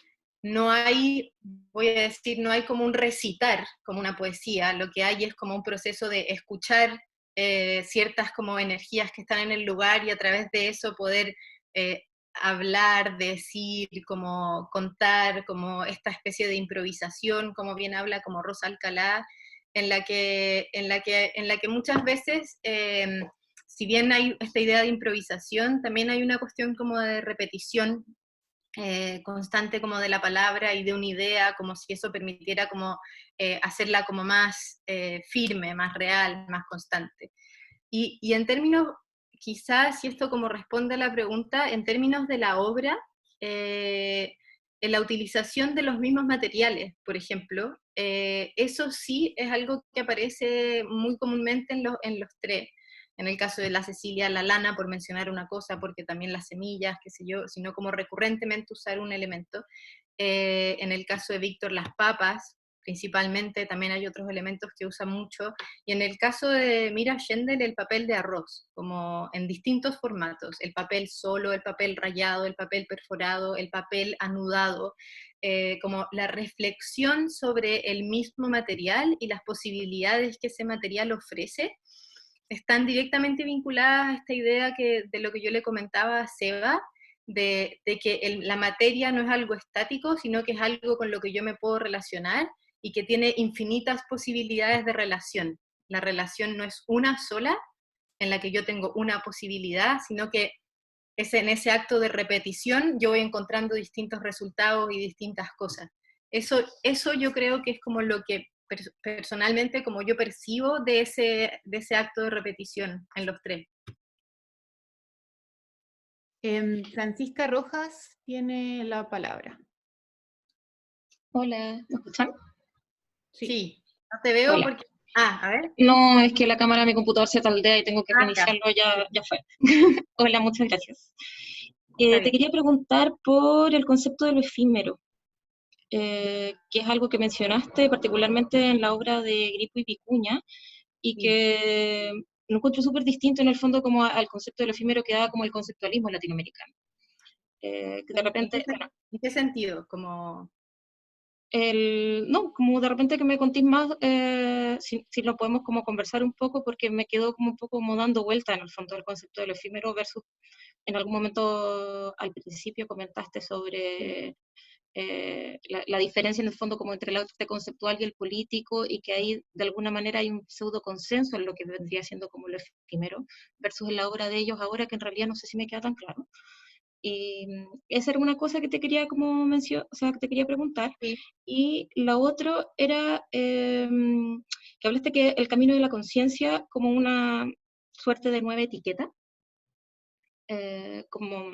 no hay, voy a decir, no hay como un recitar, como una poesía, lo que hay es como un proceso de escuchar ciertas como energías que están en el lugar, y a través de eso poder hablar, decir, como contar, como esta especie de improvisación, como bien habla como Rosa Alcalá, en la que muchas veces, si bien hay esta idea de improvisación, también hay una cuestión como de repetición constante como de la palabra y de una idea, como si eso permitiera como hacerla como más firme, más real, más constante. Y en términos, quizás, si esto como responde a la pregunta, en términos de la obra, en la utilización de los mismos materiales, por ejemplo, eso sí es algo que aparece muy comúnmente en los tres. En el caso de la Cecilia, la lana, por mencionar una cosa, porque también las semillas, qué sé yo, sino como recurrentemente usar un elemento. En el caso de Víctor, las papas, principalmente, también hay otros elementos que usa mucho, y en el caso de Mira Schendel, el papel de arroz, como en distintos formatos, el papel solo, el papel rayado, el papel perforado, el papel anudado, como la reflexión sobre el mismo material y las posibilidades que ese material ofrece, están directamente vinculadas a esta idea de lo que yo le comentaba a Seba, de que la materia no es algo estático, sino que es algo con lo que yo me puedo relacionar y que tiene infinitas posibilidades de relación. La relación no es una sola, en la que yo tengo una posibilidad, sino que en ese acto de repetición yo voy encontrando distintos resultados y distintas cosas. Eso yo creo que es como lo que personalmente como yo percibo de ese acto de repetición en los tres. Francisca Rojas tiene la palabra. Hola, ¿me escuchan? Sí, no te veo Hola. porque... Ah, a ver. No, es que la cámara de mi computador se taldea y tengo que Ya. reiniciarlo, ya fue. Hola, muchas gracias. Está Te bien. quería preguntar por el concepto de lo efímero, que es algo que mencionaste particularmente en la obra de Grippo y Vicuña, y Sí. que lo encuentro súper distinto en el fondo como al concepto de lo efímero que da como el conceptualismo latinoamericano. Que de repente, bueno, ¿En qué sentido? Como... no, como de repente que me contís más, si lo podemos como conversar un poco, porque me quedó como un poco como dando vuelta en el fondo del concepto de lo efímero versus, en algún momento al principio comentaste sobre la diferencia en el fondo como entre el arte conceptual y el político, y que ahí de alguna manera hay un pseudo consenso en lo que vendría siendo como lo efímero, versus en la obra de ellos ahora, que en realidad no sé si me queda tan claro. Y esa era una cosa que te quería como mencionar, o sea, que te quería preguntar. Sí. Y la otra era que hablaste que el camino de la conciencia como una suerte de nueva etiqueta, como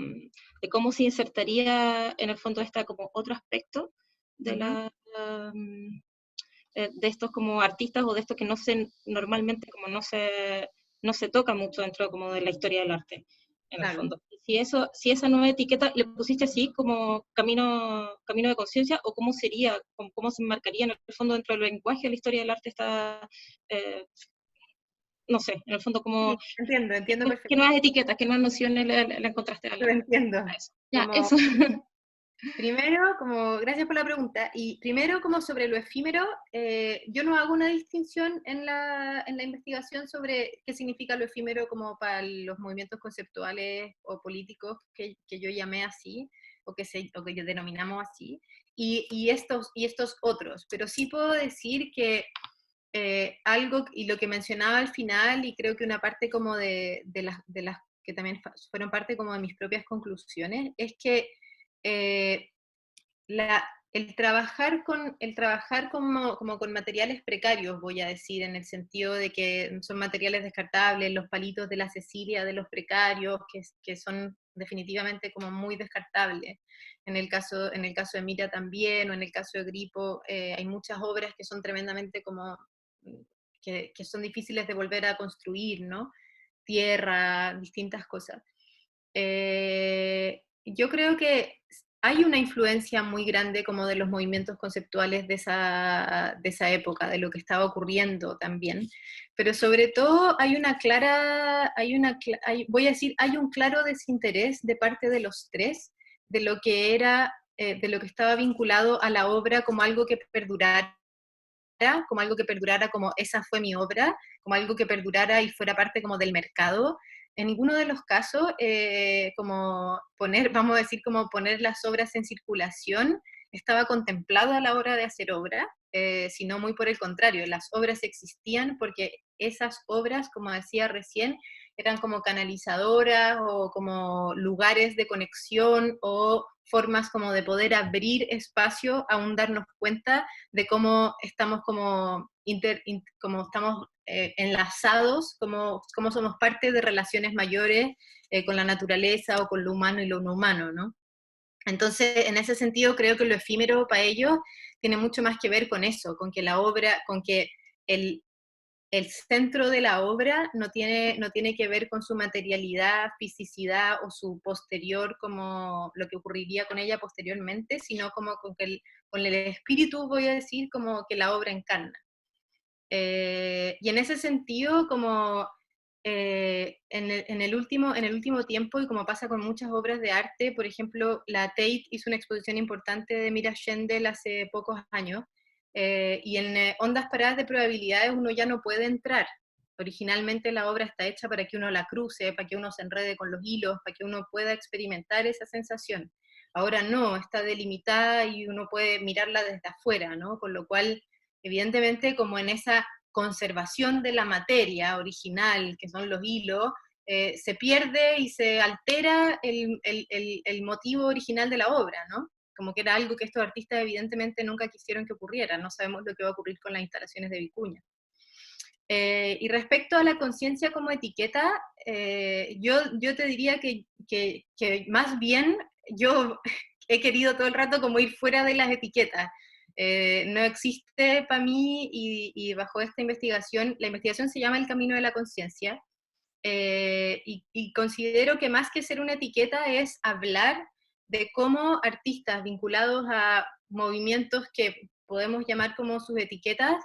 de cómo se insertaría en el fondo esta como otro aspecto de de estos como artistas, o de estos que no se, normalmente como no se toca mucho dentro como de la historia del arte, en el Claro. fondo. Si esa nueva etiqueta le pusiste así como camino de conciencia, o cómo sería, cómo se enmarcaría en el fondo dentro del lenguaje de la historia del arte esta, no sé, en el fondo como, Sí, entiendo qué perfecto. nuevas etiquetas, qué nuevas nociones le encontraste a Lo entiendo. eso. Ya, Como- eso. Primero, gracias por la pregunta, y primero como sobre lo efímero, yo no hago una distinción en la investigación sobre qué significa lo efímero como para los movimientos conceptuales o políticos que yo llamé así, o que yo denominamos así, y estos otros, pero sí puedo decir que algo, y lo que mencionaba al final, y creo que una parte como de las que también fueron parte como de mis propias conclusiones, es que el trabajar como con materiales precarios, voy a decir, en el sentido de que son materiales descartables, los palitos de la Cecilia de los precarios, que son definitivamente como muy descartables. En el caso de Mira también, o en el caso de Gripo, hay muchas obras que son tremendamente como, que son difíciles de volver a construir, ¿no? Tierra, distintas cosas. Yo creo que hay una influencia muy grande como de los movimientos conceptuales de esa época, de lo que estaba ocurriendo también, pero sobre todo hay una clara, voy a decir, hay un claro desinterés de parte de los tres de lo que era, de lo que estaba vinculado a la obra como algo que perdurara, como esa fue mi obra, como algo que perdurara y fuera parte como del mercado. En ninguno de los casos, como vamos a decir, como poner las obras en circulación estaba contemplado a la hora de hacer obra, sino muy por el contrario, las obras existían porque esas obras, como decía recién, eran como canalizadoras o como lugares de conexión o formas como de poder abrir espacio, aún darnos cuenta de cómo estamos como, como estamos enlazados, como somos parte de relaciones mayores con la naturaleza o con lo humano y lo no humano, ¿no? Entonces, en ese sentido, creo que lo efímero para ellos tiene mucho más que ver con eso, con que la obra, con que el, el centro de la obra no tiene que ver con su materialidad, fisicidad o su posterior, como lo que ocurriría con ella posteriormente, sino como con el espíritu, voy a decir, como que la obra encarna. Y en ese sentido, como en el último tiempo, y como pasa con muchas obras de arte, por ejemplo, la Tate hizo una exposición importante de Mira Schendel hace pocos años, y en ondas paradas de probabilidades uno ya no puede entrar. Originalmente la obra está hecha para que uno la cruce, para que uno se enrede con los hilos, para que uno pueda experimentar esa sensación. Ahora no, está delimitada y uno puede mirarla desde afuera, ¿no? Con lo cual, evidentemente, como en esa conservación de la materia original, que son los hilos, se pierde y se altera el motivo original de la obra, ¿no? Como que era algo que estos artistas evidentemente nunca quisieron que ocurriera, no sabemos lo que va a ocurrir con las instalaciones de Vicuña. Y respecto a la conciencia como etiqueta, yo te diría que más bien yo he querido todo el rato como ir fuera de las etiquetas. No existe para mí, y bajo esta investigación, la investigación se llama El Camino de la Conciencia, y considero que más que ser una etiqueta es hablar de cómo artistas vinculados a movimientos que podemos llamar como sus etiquetas,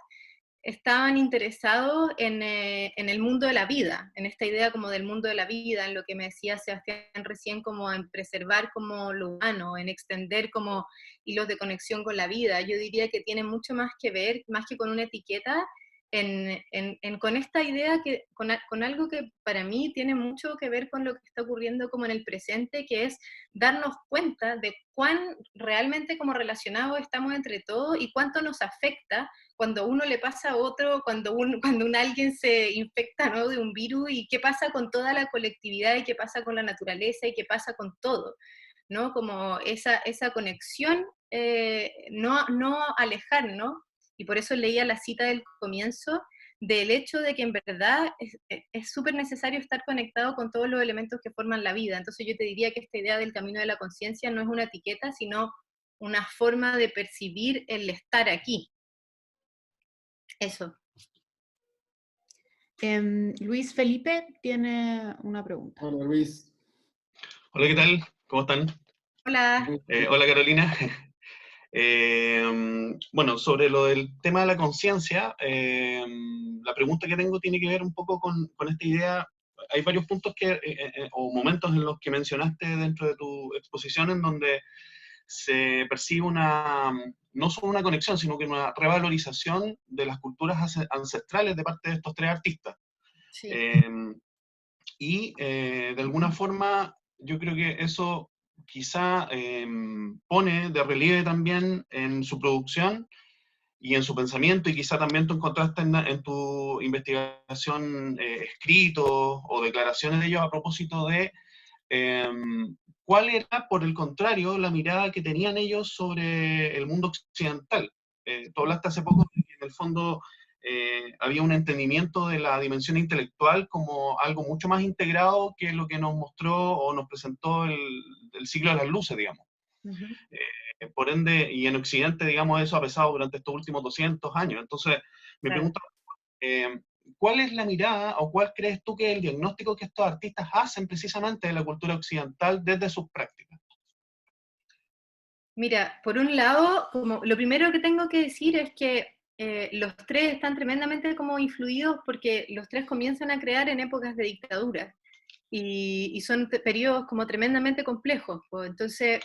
estaban interesados en el mundo de la vida, en esta idea como del mundo de la vida, en lo que me decía Sebastián recién, como en preservar como lo humano, en extender como hilos de conexión con la vida. Yo diría que tiene mucho más que ver, más que con una etiqueta, con esta idea, con algo que para mí tiene mucho que ver con lo que está ocurriendo como en el presente, que es darnos cuenta de cuán realmente como relacionados estamos entre todos y cuánto nos afecta cuando uno le pasa a otro, cuando un alguien se infecta, ¿no?, de un virus, y qué pasa con toda la colectividad, y qué pasa con la naturaleza, y qué pasa con todo, ¿no? Como esa conexión, no alejarnos. Y por eso leía la cita del comienzo, del hecho de que en verdad es súper necesario estar conectado con todos los elementos que forman la vida. Entonces yo te diría que esta idea del camino de la conciencia no es una etiqueta, sino una forma de percibir el estar aquí. Eso. Luis Felipe tiene una pregunta. Hola Luis. Hola, ¿qué tal? ¿Cómo están? Hola. Hola, Carolina. Bueno, sobre lo del tema de la conciencia, la pregunta que tengo tiene que ver un poco con esta idea. Hay varios puntos o momentos en los que mencionaste dentro de tu exposición en donde se percibe no solo una conexión, sino que una revalorización de las culturas ancestrales de parte de estos tres artistas. Sí. De alguna forma, yo creo que eso quizá pone de relieve también en su producción y en su pensamiento, y quizá también tú encontraste en tu investigación escritos o declaraciones de ellos a propósito de cuál era, por el contrario, la mirada que tenían ellos sobre el mundo occidental. Tú hablaste hace poco de que en el fondo había un entendimiento de la dimensión intelectual como algo mucho más integrado que lo que nos mostró o nos presentó el siglo de las luces, digamos. Uh-huh. Por ende, y en Occidente, digamos, eso ha pesado durante estos últimos 200 años. Entonces, me pregunto, ¿cuál es la mirada o cuál crees tú que es el diagnóstico que estos artistas hacen precisamente de la cultura occidental desde sus prácticas? Mira, por un lado, como lo primero que tengo que decir es que los tres están tremendamente como influidos porque los tres comienzan a crear en épocas de dictadura y son periodos como tremendamente complejos. Pues. Entonces,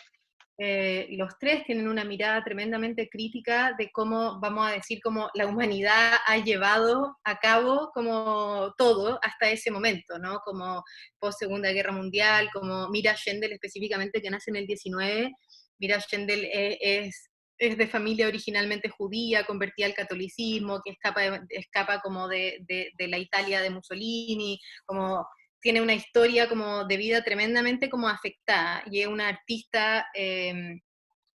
los tres tienen una mirada tremendamente crítica de cómo, vamos a decir, cómo la humanidad ha llevado a cabo como todo hasta ese momento, ¿no? Como post Segunda Guerra Mundial, como Mira Schendel específicamente, que nace en el 19. Mira Schendel es de familia originalmente judía, convertida al catolicismo, que escapa como de la Italia de Mussolini, como tiene una historia como de vida tremendamente como afectada, y es una artista,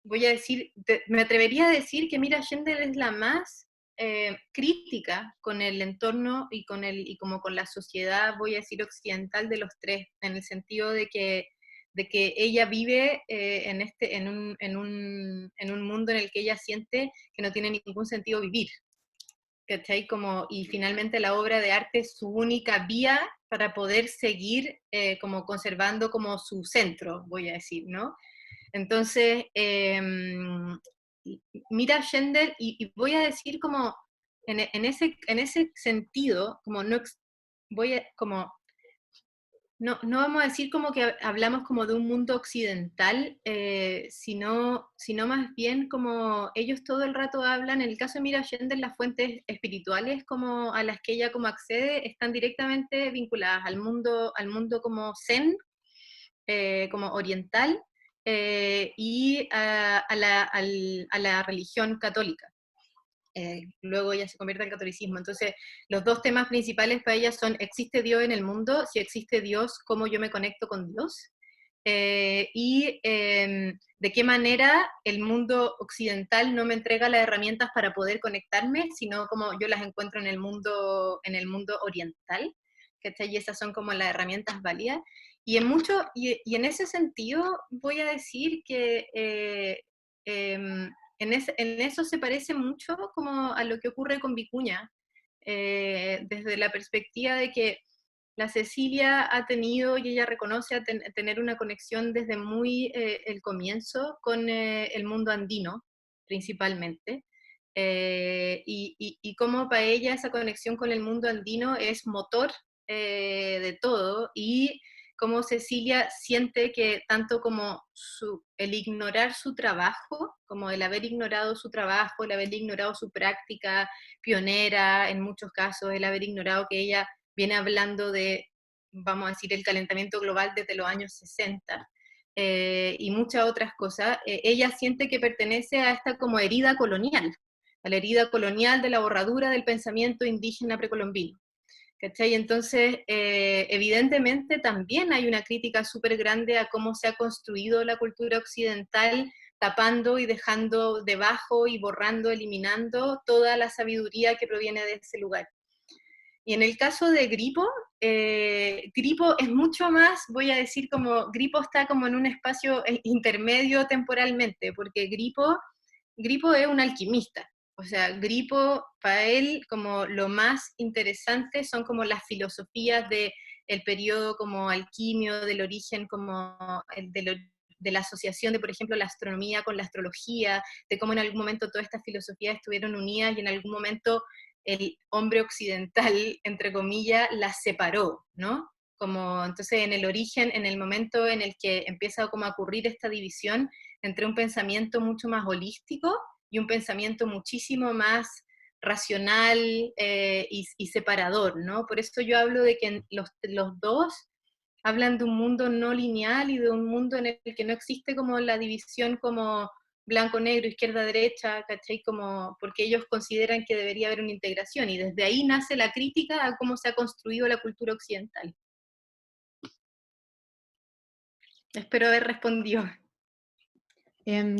voy a decir, me atrevería a decir que Mira Schendel es la más crítica con el entorno y como con la sociedad, voy a decir, occidental de los tres, en el sentido de que ella vive en un mundo en el que ella siente que no tiene ningún sentido vivir. ¿Cachai? Y finalmente la obra de arte es su única vía para poder seguir como conservando como su centro, voy a decir, ¿no? Entonces, Mira Schendel, y voy a decir como en ese sentido, como no vamos a decir como que hablamos como de un mundo occidental, sino más bien como ellos todo el rato hablan, en el caso de Mira Schendel, las fuentes espirituales como a las que ella como accede están directamente vinculadas al mundo como zen, como oriental, y a la religión católica. Luego ella se convierte al catolicismo. Entonces, los dos temas principales para ella son: ¿existe Dios en el mundo? Si existe Dios, ¿cómo yo me conecto con Dios? De qué manera el mundo occidental no me entrega las herramientas para poder conectarme, sino como yo las encuentro en el mundo oriental, ¿cachai? Y esas son como las herramientas válidas. Y en ese sentido voy a decir que en eso se parece mucho como a lo que ocurre con Vicuña, desde la perspectiva de que la Cecilia ha tenido, y ella reconoce tener una conexión desde muy el comienzo con el mundo andino, principalmente, y cómo para ella esa conexión con el mundo andino es motor de todo, y cómo Cecilia siente que tanto como el ignorar su trabajo, como el haber ignorado su trabajo, el haber ignorado su práctica pionera en muchos casos, el haber ignorado que ella viene hablando de, vamos a decir, el calentamiento global desde los años 60, y muchas otras cosas, ella siente que pertenece a esta como herida colonial, a la herida colonial de la borradura del pensamiento indígena precolombino. ¿Cachai? Entonces, evidentemente también hay una crítica súper grande a cómo se ha construido la cultura occidental, tapando y dejando debajo y borrando, eliminando toda la sabiduría que proviene de ese lugar. Y en el caso de Gripo, Gripo es mucho más, voy a decir, como Gripo está como en un espacio intermedio temporalmente, porque Gripo es un alquimista. O sea, Gripo, para él, como lo más interesante son como las filosofías del periodo como alquimio, del origen como de la asociación de, por ejemplo, la astronomía con la astrología, de cómo en algún momento todas estas filosofías estuvieron unidas y en algún momento el hombre occidental, entre comillas, las separó, ¿no? Como, entonces, en el origen, en el momento en el que empieza como a ocurrir esta división entre un pensamiento mucho más holístico y un pensamiento muchísimo más racional y separador, ¿no? Por eso yo hablo de que los dos hablan de un mundo no lineal y de un mundo en el que no existe como la división como blanco-negro, izquierda-derecha, ¿cachai? Como, porque ellos consideran que debería haber una integración, y desde ahí nace la crítica a cómo se ha construido la cultura occidental. Espero haber respondido.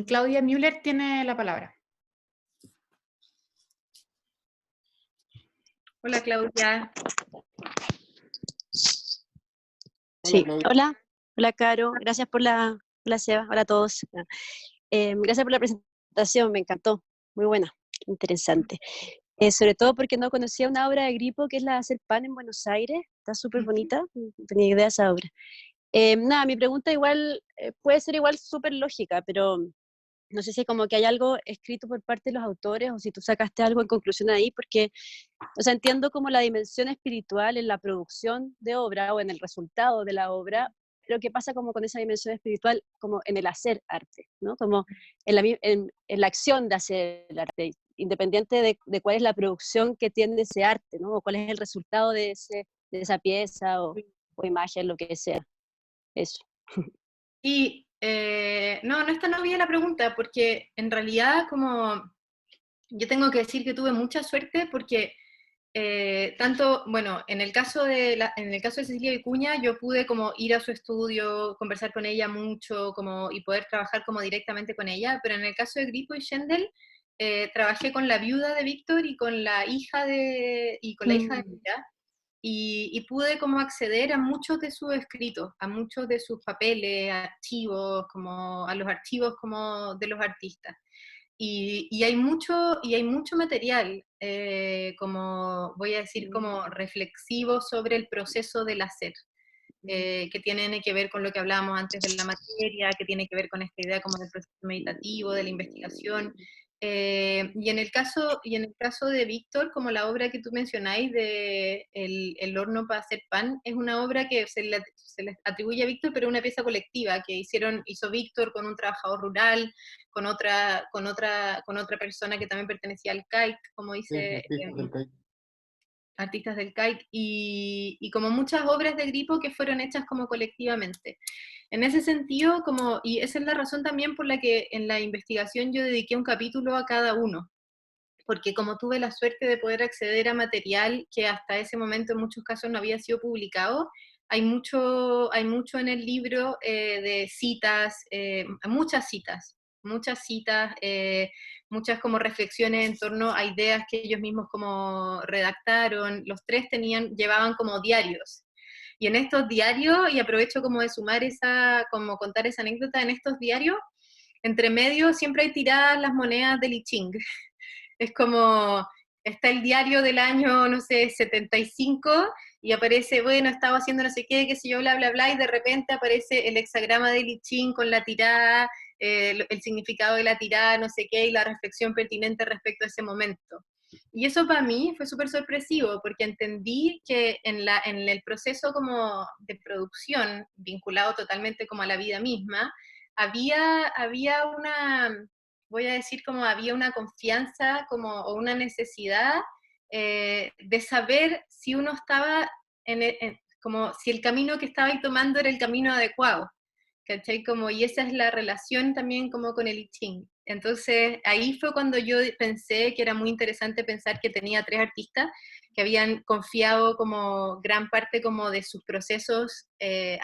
Claudia Müller tiene la palabra. Hola, Claudia. Sí, Claudia. hola Caro, gracias por la Seba, hola a todos. Gracias por la presentación, me encantó, muy buena, interesante. Sobre todo porque no conocía una obra de Gripo que es la de hacer pan en Buenos Aires, está súper bonita, no tenía idea de esa obra. Nada, mi pregunta igual puede ser igual súper lógica, pero no sé si como que hay algo escrito por parte de los autores o si tú sacaste algo en conclusión ahí, porque, o sea, entiendo como la dimensión espiritual en la producción de obra o en el resultado de la obra, pero ¿qué pasa como con esa dimensión espiritual como en el hacer arte, ¿no? Como en la acción de hacer el arte, independiente de cuál es la producción que tiene ese arte, ¿no? O cuál es el resultado de esa pieza o imagen, lo que sea. Eso. Y no, esta no había la pregunta, porque en realidad como yo tengo que decir que tuve mucha suerte porque tanto, bueno, en el caso de Cecilia Vicuña, yo pude como ir a su estudio, conversar con ella mucho como, y poder trabajar como directamente con ella, pero en el caso de Gripo y Schendel, trabajé con la viuda de Víctor y con la hija de Mira, y pude como acceder a muchos de sus escritos, a muchos de sus papeles, archivos, como a los archivos como de los artistas. Y hay mucho material, como voy a decir, como reflexivo sobre el proceso del hacer, que tiene que ver con lo que hablábamos antes de la materia, que tiene que ver con esta idea como del proceso meditativo, de la investigación. Y en el caso de Víctor, como la obra que tú mencionáis de el horno para hacer pan, es una obra que se le atribuye a Víctor, pero es una pieza colectiva que hizo Víctor con un trabajador rural, con otra persona que también pertenecía al CAIC, como dice, artistas del CAIC, y como muchas obras de Gripo que fueron hechas como colectivamente. En ese sentido, y esa es la razón también por la que en la investigación yo dediqué un capítulo a cada uno, porque como tuve la suerte de poder acceder a material que hasta ese momento en muchos casos no había sido publicado, hay mucho en el libro de citas, muchas citas, muchas como reflexiones en torno a ideas que ellos mismos como redactaron. Los tres llevaban como diarios. Y en estos diarios, y aprovecho como de sumar como contar esa anécdota, en estos diarios, entre medio siempre hay tiradas las monedas del I Ching. Es como, está el diario del año, no sé, 75, y aparece, bueno, estaba haciendo no sé qué sé yo, bla, bla, bla, y de repente aparece el hexagrama de I Ching con la tirada, el significado de la tirada, no sé qué, y la reflexión pertinente respecto a ese momento. Y eso para mí fue súper sorpresivo, porque entendí que en el proceso como de producción, vinculado totalmente como a la vida misma, había una, voy a decir como había una confianza como, o una necesidad de saber si uno estaba como si el camino que estaba ahí tomando era el camino adecuado. ¿Cachai? Como, y esa es la relación también como con el I Ching. Entonces, ahí fue cuando yo pensé que era muy interesante pensar que tenía 3 artistas que habían confiado como gran parte como de sus procesos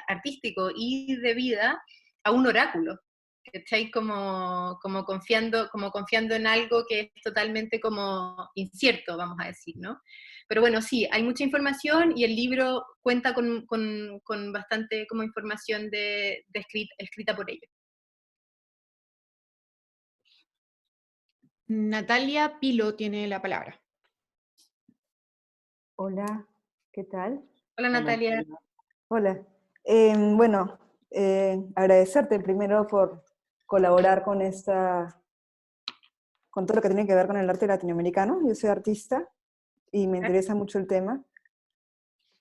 artísticos y de vida a un oráculo. ¿Cachai? Como confiando en algo que es totalmente como incierto, vamos a decir, ¿no? Pero bueno, sí, hay mucha información y el libro cuenta con bastante como información escrita por ellos. Natalia Pilo tiene la palabra. Hola, ¿qué tal? Hola Natalia. Hola. Bueno, agradecerte primero por colaborar con con todo lo que tiene que ver con el arte latinoamericano. Yo soy artista y me interesa mucho el tema.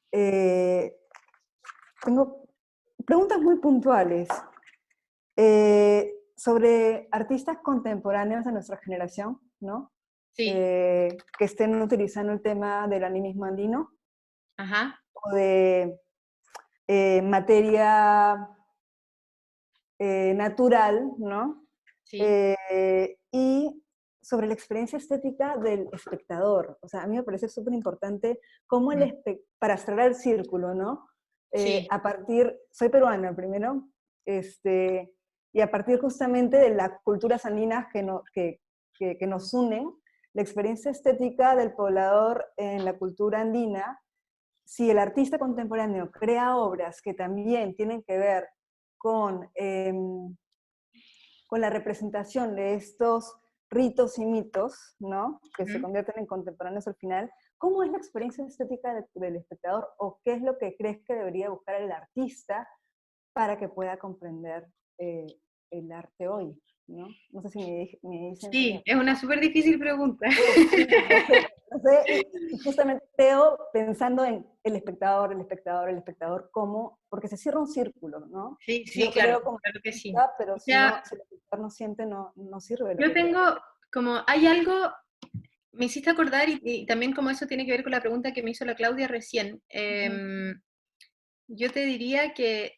Tengo preguntas muy puntuales sobre artistas contemporáneos de nuestra generación, ¿no? Sí. Que estén utilizando el tema del animismo andino. Ajá. O de materia natural, ¿no? Sí. Y sobre la experiencia estética del espectador. O sea, a mí me parece súper importante cómo para cerrar el círculo, ¿no? Sí. Soy peruana primero, y a partir justamente de las culturas andinas que nos unen, la experiencia estética del poblador en la cultura andina, si el artista contemporáneo crea obras que también tienen que ver con la representación de estos ritos y mitos, ¿no? Que se convierten en contemporáneos al final, ¿cómo es la experiencia estética del espectador o qué es lo que crees que debería buscar el artista para que pueda comprender el arte hoy? ¿No? No sé si me dicen. Sí, es una súper difícil pregunta. No sé, y justamente Teo pensando en el espectador, ¿cómo? Porque se cierra un círculo, ¿no? Sí, sí, Yo claro, creo como claro que sí. pero O sea, si el espectador no siente, no sirve. Yo tengo, como, hay algo, me hiciste acordar, y también como eso tiene que ver con la pregunta que me hizo la Claudia recién. Yo te diría que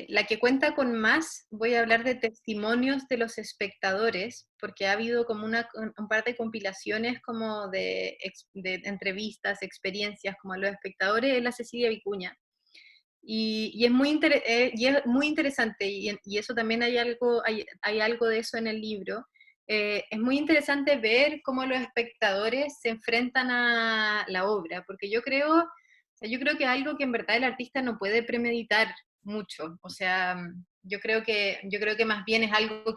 la que cuenta con más, voy a hablar de testimonios de los espectadores, porque ha habido como un par de compilaciones como de entrevistas, experiencias como a los espectadores, es la Cecilia Vicuña. Y es muy interesante, y eso también hay algo de eso en el libro. Es muy interesante ver cómo los espectadores se enfrentan a la obra, porque yo creo que es algo que en verdad el artista no puede premeditar mucho. O sea, yo creo que más bien es algo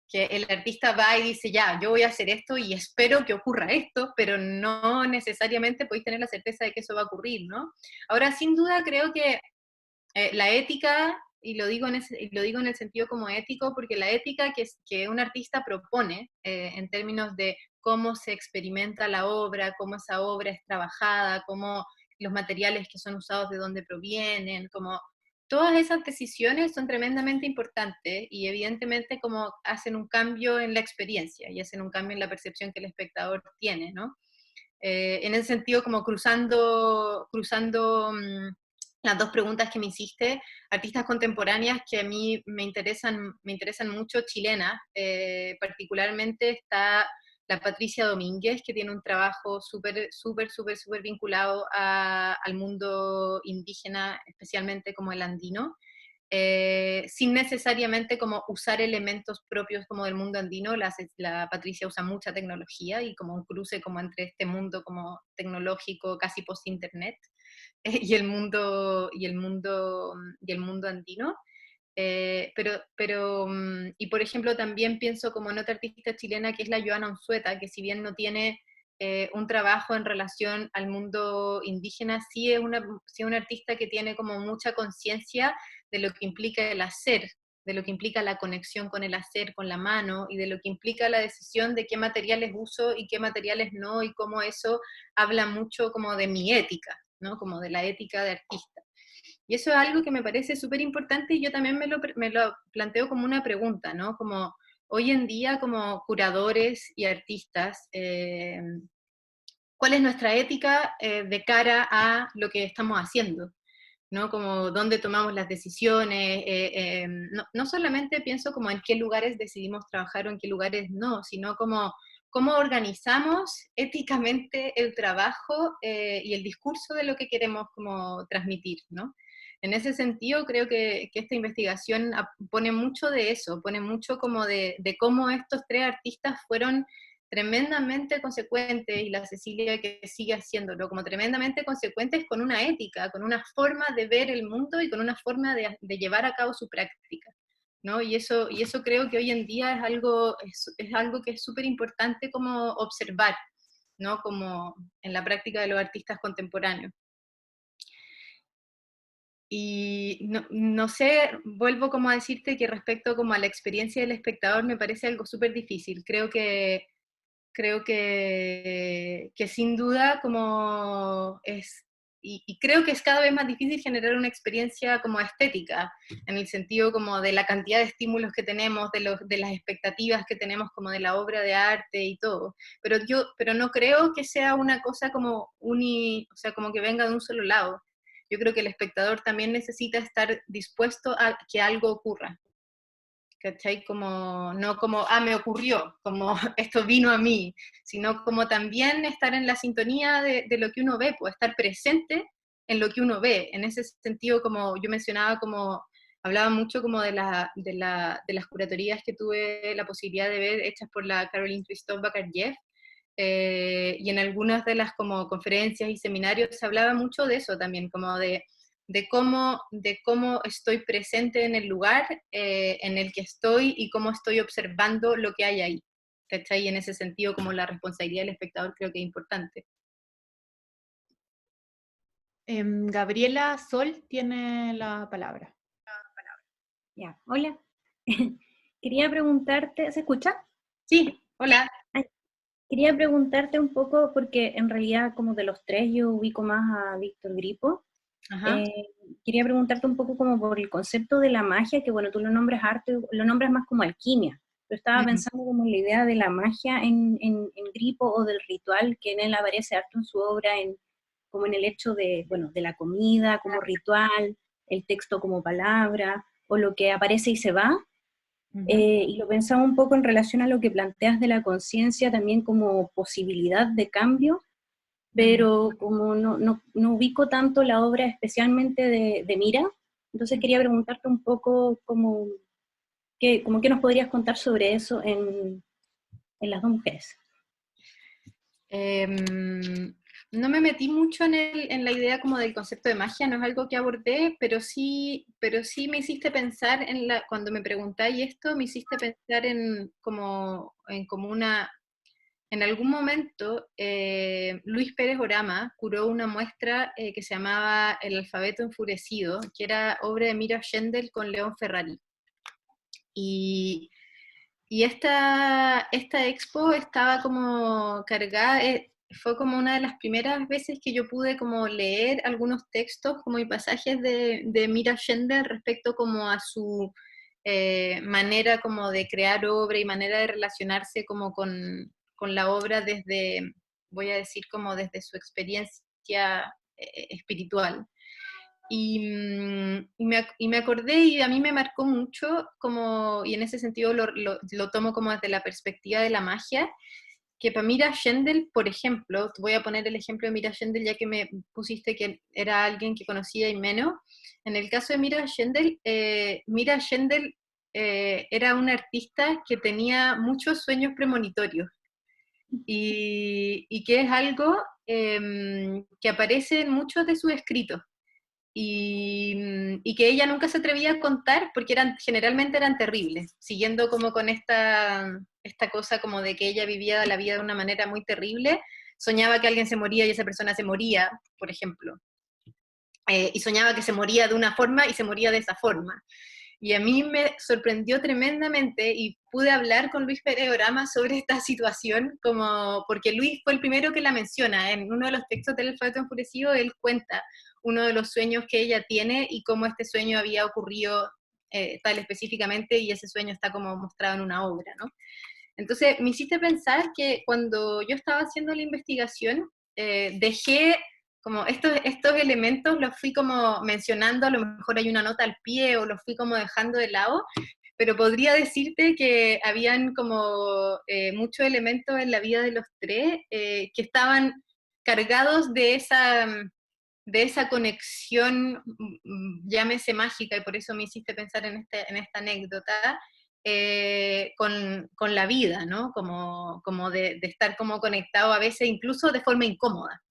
que el artista va y dice, ya, yo voy a hacer esto y espero que ocurra esto, pero no necesariamente podéis tener la certeza de que eso va a ocurrir, ¿no? Ahora, sin duda, creo que la ética, y lo digo en el sentido como ético, porque la ética que un artista propone en términos de cómo se experimenta la obra, cómo esa obra es trabajada, cómo los materiales que son usados de dónde provienen, como todas esas decisiones son tremendamente importantes y evidentemente como hacen un cambio en la experiencia y hacen un cambio en la percepción que el espectador tiene, ¿no? En ese sentido, como cruzando las dos preguntas que me hiciste, artistas contemporáneas que a mí me interesan mucho, chilenas, particularmente está la Patricia Domínguez, que tiene un trabajo súper vinculado al mundo indígena, especialmente como el andino, sin necesariamente como usar elementos propios como del mundo andino. La Patricia usa mucha tecnología y como un cruce como entre este mundo como tecnológico casi post-internet y el mundo andino. Y por ejemplo también pienso como en otra artista chilena que es la Joana Unzueta, que si bien no tiene un trabajo en relación al mundo indígena, sí es una artista que tiene como mucha conciencia de lo que implica el hacer de lo que implica la conexión con el hacer, con la mano, y de lo que implica la decisión de qué materiales uso y qué materiales no, y cómo eso habla mucho como de mi ética, ¿no? Como de la ética de artista. Y eso es algo que me parece súper importante, y yo también me lo planteo como una pregunta, ¿no? Como hoy en día, como curadores y artistas, ¿cuál es nuestra ética de cara a lo que estamos haciendo? ¿No? Como dónde tomamos las decisiones, no solamente pienso como en qué lugares decidimos trabajar o en qué lugares no, sino como cómo organizamos éticamente el trabajo y el discurso de lo que queremos como transmitir, ¿no? En ese sentido, creo que esta investigación pone mucho de eso, pone mucho como de cómo estos tres artistas fueron tremendamente consecuentes, y la Cecilia que sigue haciéndolo, como tremendamente consecuentes con una ética, con una forma de ver el mundo y con una forma de llevar a cabo su práctica, ¿no? Y eso creo que hoy en día es algo que es súper importante como observar, ¿no? Como en la práctica de los artistas contemporáneos. Y no sé, vuelvo como a decirte que respecto como a la experiencia del espectador me parece algo súper difícil. Creo que sin duda como es, y creo que es cada vez más difícil generar una experiencia como estética, en el sentido como de la cantidad de estímulos que tenemos, de las expectativas que tenemos como de la obra de arte y todo, pero no creo que sea una cosa como o sea, como que venga de un solo lado. Yo creo que el espectador también necesita estar dispuesto a que algo ocurra, ¿cachai? Como, no como, me ocurrió, como esto vino a mí, sino como también estar en la sintonía de lo que uno ve, pues estar presente en lo que uno ve. En ese sentido, como yo mencionaba, como hablaba mucho como de las curatorias que tuve la posibilidad de ver, hechas por la Caroline Christophe-Bakarjev, y en algunas de las como conferencias y seminarios se hablaba mucho de eso también, como de cómo estoy presente en el lugar en el que estoy y cómo estoy observando lo que hay ahí. ¿Cachai? Y en ese sentido, como la responsabilidad del espectador creo que es importante. Gabriela Sol tiene la palabra. Ya, hola. Quería preguntarte, ¿se escucha? Sí, hola. Quería preguntarte un poco, porque en realidad como de los tres yo ubico más a Víctor Gripo. Ajá. Quería preguntarte un poco como por el concepto de la magia, que bueno, tú lo nombras arte, lo nombras más como alquimia. Yo estaba pensando como en la idea de la magia en Gripo, o del ritual, que en él aparece harto en su obra, como en el hecho de, bueno, de la comida como ritual, el texto como palabra, o lo que aparece y se va. Y lo pensaba un poco en relación a lo que planteas de la conciencia también como posibilidad de cambio, pero como no ubico tanto la obra especialmente de Mira, entonces quería preguntarte un poco como qué nos podrías contar sobre eso en las dos mujeres. No me metí mucho en la idea como del concepto de magia, no es algo que abordé, pero sí me hiciste pensar cuando me preguntáis esto, me hiciste pensar en algún momento Luis Pérez Orama curó una muestra que se llamaba El alfabeto enfurecido, que era obra de Mira Schendel con León Ferrari. Y esta expo estaba como cargada, fue como una de las primeras veces que yo pude como leer algunos textos como y pasajes de Mira Schendel respecto como a su manera como de crear obra y manera de relacionarse como con la obra desde, voy a decir como desde su experiencia espiritual. Y me acordé, y a mí me marcó mucho, y en ese sentido lo tomo como desde la perspectiva de la magia, que para Mira Schendel, por ejemplo, voy a poner el ejemplo de Mira Schendel ya que me pusiste que era alguien que conocía y menos. En el caso de Mira Schendel era una artista que tenía muchos sueños premonitorios, y que es algo que aparece en muchos de sus escritos. Y que ella nunca se atrevía a contar porque generalmente eran terribles, siguiendo como con esta cosa como de que ella vivía la vida de una manera muy terrible, soñaba que alguien se moría y esa persona se moría, por ejemplo, y soñaba que se moría de una forma y se moría de esa forma. Y a mí me sorprendió tremendamente y pude hablar con Luis Peregrama sobre esta situación, porque Luis fue el primero que la menciona. En uno de los textos del Alfabeto Enfurecido, él cuenta uno de los sueños que ella tiene y cómo este sueño había ocurrido tal específicamente, y ese sueño está como mostrado en una obra, ¿no? Entonces me hiciste pensar que cuando yo estaba haciendo la investigación, dejé como estos elementos, los fui como mencionando, a lo mejor hay una nota al pie, o los fui como dejando de lado, pero podría decirte que habían como muchos elementos en la vida de los tres que estaban cargados de esa conexión, llámese mágica, y por eso me hiciste pensar en esta anécdota, con la vida, ¿no? Como de estar como conectado a veces incluso de forma incómoda,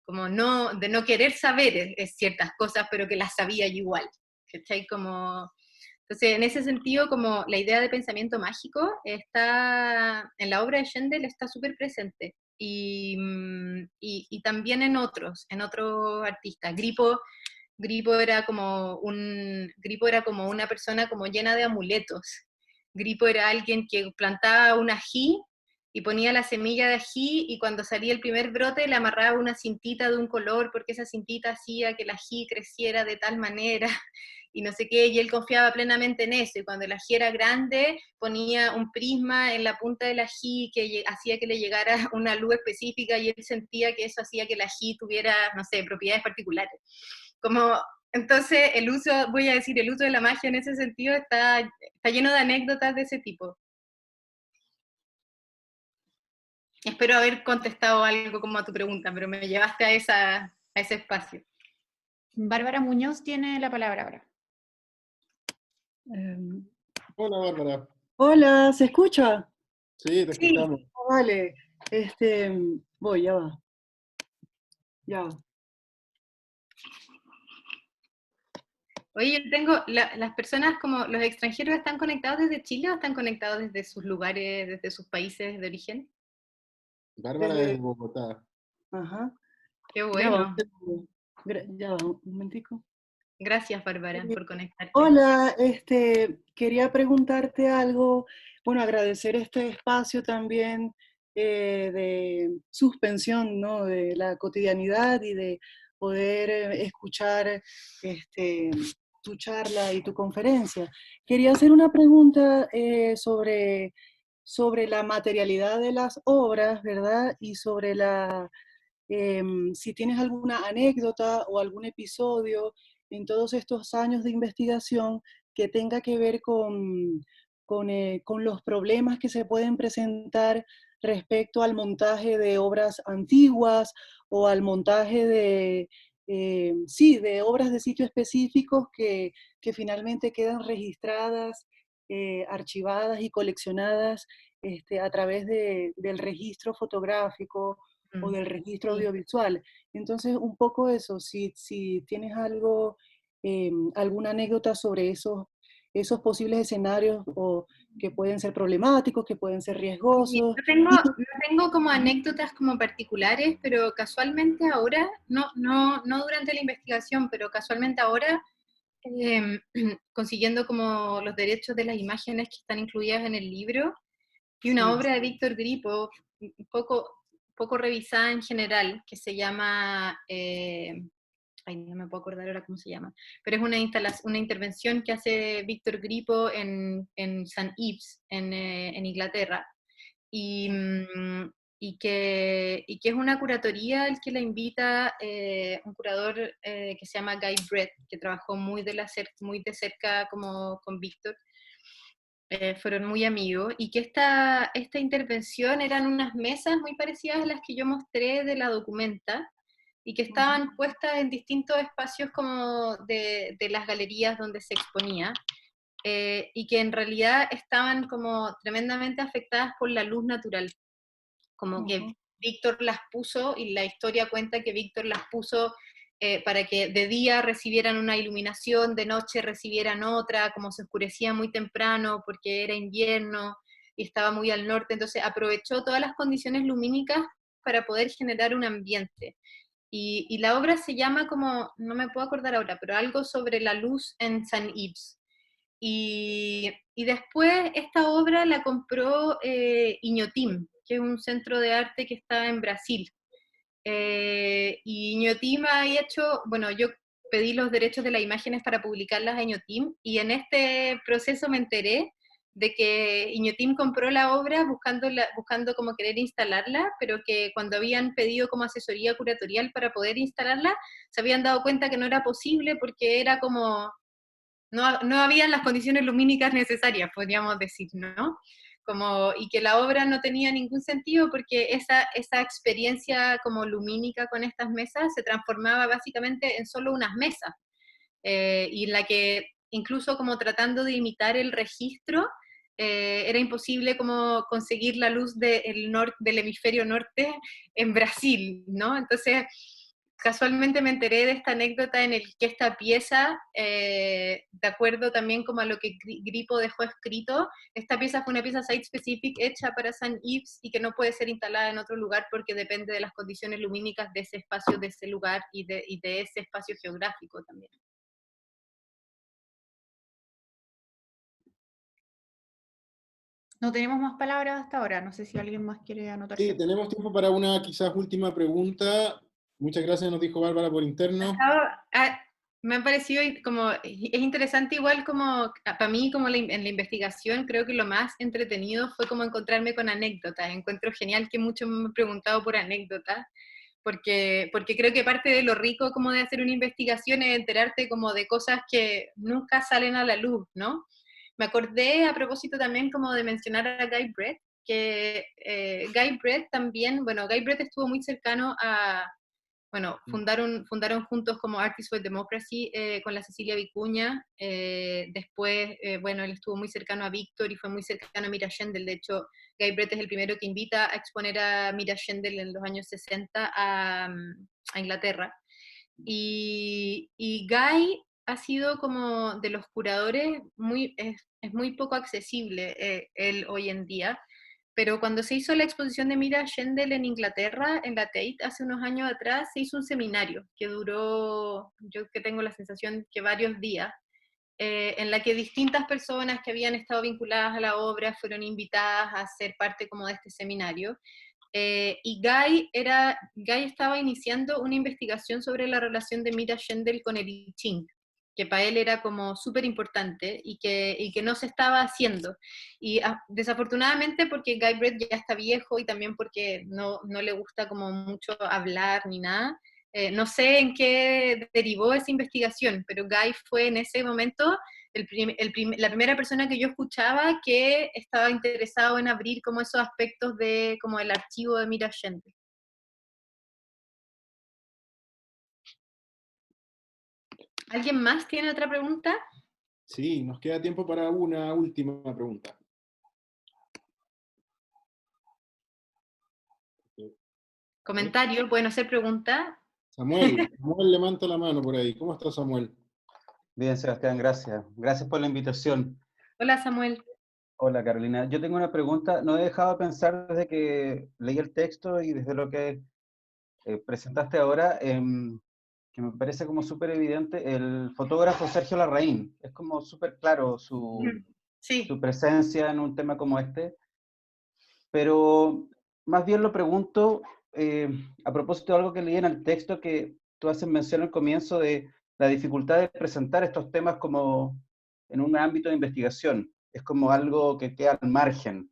como de no querer saber ciertas cosas, pero que las sabía yo igual, ¿cachai? Entonces, en ese sentido, como la idea de pensamiento mágico está en la obra de Schendel, está súper presente, y también en otros artistas. Gripo era como una persona como llena de amuletos. Gripo era alguien que plantaba un ají y ponía la semilla de ají, y cuando salía el primer brote le amarraba una cintita de un color, porque esa cintita hacía que el ají creciera de tal manera, y no sé qué, y él confiaba plenamente en eso, y cuando el ají era grande, ponía un prisma en la punta del ají que hacía que le llegara una luz específica, y él sentía que eso hacía que el ají tuviera, no sé, propiedades particulares. Entonces el uso de la magia en ese sentido está lleno de anécdotas de ese tipo. Espero haber contestado algo como a tu pregunta, pero me llevaste a ese espacio. Bárbara Muñoz tiene la palabra ahora. Hola, Bárbara. Hola, ¿se escucha? Sí, te escuchamos. Vale, voy, ya va. Oye, yo tengo, las personas como los extranjeros, ¿están conectados desde Chile o están conectados desde sus lugares, desde sus países de origen? Bárbara desde Bogotá. Ajá. Qué bueno. Ya va, un momentico. Gracias, Bárbara, por conectarte. Hola, quería preguntarte algo, bueno, agradecer este espacio también de suspensión, ¿no? De la cotidianidad y de poder escuchar tu charla y tu conferencia. Quería hacer una pregunta sobre la materialidad de las obras, ¿verdad? Y sobre si tienes alguna anécdota o algún episodio en todos estos años de investigación que tenga que ver con los problemas que se pueden presentar respecto al montaje de obras antiguas o al montaje de obras de sitios específicos que finalmente quedan registradas, archivadas y coleccionadas a través del registro fotográfico o del registro audiovisual. Entonces, un poco eso, si tienes algo, alguna anécdota sobre esos posibles escenarios o que pueden ser problemáticos, que pueden ser riesgosos. No tengo como anécdotas como particulares, pero casualmente ahora, no durante la investigación, pero casualmente ahora, consiguiendo como los derechos de las imágenes que están incluidas en el libro, y una obra de Víctor Gripo, un poco revisada en general, que se llama, no me puedo acordar ahora cómo se llama, pero es una intervención que hace Víctor Gripo en St. Ives, en Inglaterra, y que es una curatoría al que la invita un curador que se llama Guy Brett, que trabajó muy de cerca como con Víctor. Fueron muy amigos, y que esta intervención eran unas mesas muy parecidas a las que yo mostré de la documenta, y que estaban puestas en distintos espacios como de las galerías donde se exponía, y que en realidad estaban como tremendamente afectadas por la luz natural, como que Víctor las puso, y la historia cuenta que Víctor las puso para que de día recibieran una iluminación, de noche recibieran otra, como se oscurecía muy temprano porque era invierno y estaba muy al norte, entonces aprovechó todas las condiciones lumínicas para poder generar un ambiente. Y la obra se llama como, no me puedo acordar ahora, pero algo sobre la luz en St. Ives. y después esta obra la compró Inhotim, que es un centro de arte que está en Brasil. Y Inhotim ha hecho, bueno, yo pedí los derechos de las imágenes para publicarlas a Inhotim, y en este proceso me enteré de que Inhotim compró la obra buscando como querer instalarla, pero que cuando habían pedido como asesoría curatorial para poder instalarla, se habían dado cuenta que no era posible porque era como, no habían las condiciones lumínicas necesarias, podríamos decir, ¿no? Y que la obra no tenía ningún sentido porque esa experiencia como lumínica con estas mesas se transformaba básicamente en solo unas mesas, y en la que incluso como tratando de imitar el registro, era imposible como conseguir la luz del hemisferio norte en Brasil, ¿no? Entonces, casualmente me enteré de esta anécdota en el que esta pieza, de acuerdo también como a lo que Grippo dejó escrito, esta pieza fue una pieza site-specific hecha para St. Ives y que no puede ser instalada en otro lugar porque depende de las condiciones lumínicas de ese espacio, de ese lugar y de ese espacio geográfico también. No tenemos más palabras hasta ahora, no sé si alguien más quiere anotarse. Sí, tenemos tiempo para una quizás última pregunta. Muchas gracias, nos dijo Bárbara por interno. Me ha parecido como, es interesante igual como, para mí como en la investigación, creo que lo más entretenido fue como encontrarme con anécdotas. Encuentro genial que muchos me han preguntado por anécdotas, porque creo que parte de lo rico como de hacer una investigación es enterarte como de cosas que nunca salen a la luz, ¿no? Me acordé a propósito también como de mencionar a Guy Brett, que Guy Brett también, bueno, Guy Brett estuvo muy cercano a, bueno, fundaron juntos como Artists for Democracy con la Cecilia Vicuña. Después, bueno, él estuvo muy cercano a Víctor y fue muy cercano a Mira Schendel. De hecho, Guy Brett es el primero que invita a exponer a Mira Schendel en los años 60 a Inglaterra. Y Guy ha sido como de los curadores, es muy poco accesible él hoy en día. Pero cuando se hizo la exposición de Mira Schendel en Inglaterra, en la Tate, hace unos años atrás, se hizo un seminario que duró, yo que tengo la sensación que varios días, en la que distintas personas que habían estado vinculadas a la obra fueron invitadas a ser parte como de este seminario. Y Guy estaba iniciando una investigación sobre la relación de Mira Schendel con el I Ching, que para él era como súper importante y que no se estaba haciendo. Y desafortunadamente porque Guy Brett ya está viejo y también porque no le gusta como mucho hablar ni nada, no sé en qué derivó esa investigación, pero Guy fue en ese momento la primera persona que yo escuchaba que estaba interesado en abrir como esos aspectos de como el archivo de Mira Schendel. ¿Alguien más tiene otra pregunta? Sí, nos queda tiempo para una última pregunta. Comentario, pueden hacer preguntas. Samuel levanta la mano por ahí. ¿Cómo está Samuel? Bien, Sebastián, gracias. Gracias por la invitación. Hola, Samuel. Hola, Carolina. Yo tengo una pregunta. No he dejado de pensar desde que leí el texto y desde lo que presentaste ahora, que me parece como súper evidente, el fotógrafo Sergio Larraín. Es como súper claro su presencia en un tema como este. Pero más bien lo pregunto a propósito de algo que leí en el texto, que tú haces mención al comienzo de la dificultad de presentar estos temas como en un ámbito de investigación. Es como algo que queda al margen.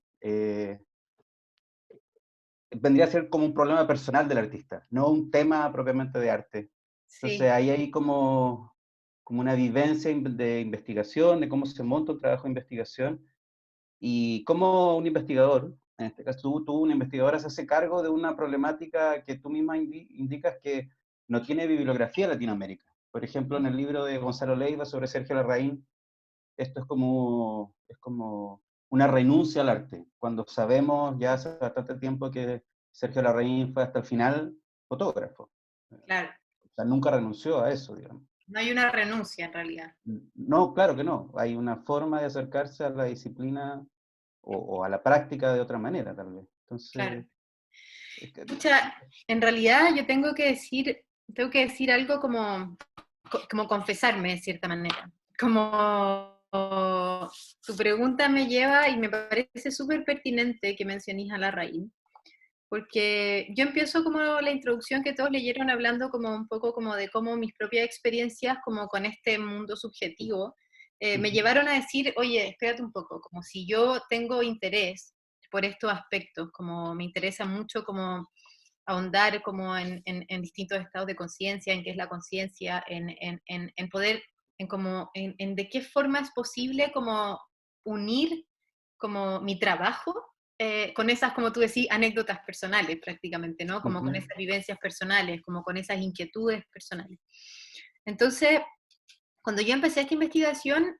Vendría a ser como un problema personal del artista, no un tema propiamente de arte. Entonces ahí hay como una vivencia de investigación, de cómo se monta un trabajo de investigación, y cómo un investigador, en este caso tú una investigadora, se hace cargo de una problemática que tú misma indicas que no tiene bibliografía en Latinoamérica. Por ejemplo, en el libro de Gonzalo Leiva sobre Sergio Larraín, esto es como una renuncia al arte, cuando sabemos ya hace bastante tiempo que Sergio Larraín fue hasta el final fotógrafo. Claro. O sea, nunca renunció a eso, digamos. No hay una renuncia en realidad. No, claro que no. Hay una forma de acercarse a la disciplina o a la práctica de otra manera, tal vez. Entonces, claro. Pucha, en realidad yo tengo que decir algo como confesarme de cierta manera. Como tu pregunta me lleva, y me parece súper pertinente que mencionís a Larraín, porque yo empiezo como la introducción que todos leyeron, hablando como un poco como de cómo mis propias experiencias como con este mundo subjetivo me llevaron a decir, oye, espérate un poco, como si yo tengo interés por estos aspectos, como me interesa mucho como ahondar como en distintos estados de conciencia, en qué es la conciencia, en poder, en de qué forma es posible como unir como mi trabajo con esas, como tú decís, anécdotas personales prácticamente, ¿no? Como con esas vivencias personales, como con esas inquietudes personales. Entonces, cuando yo empecé esta investigación,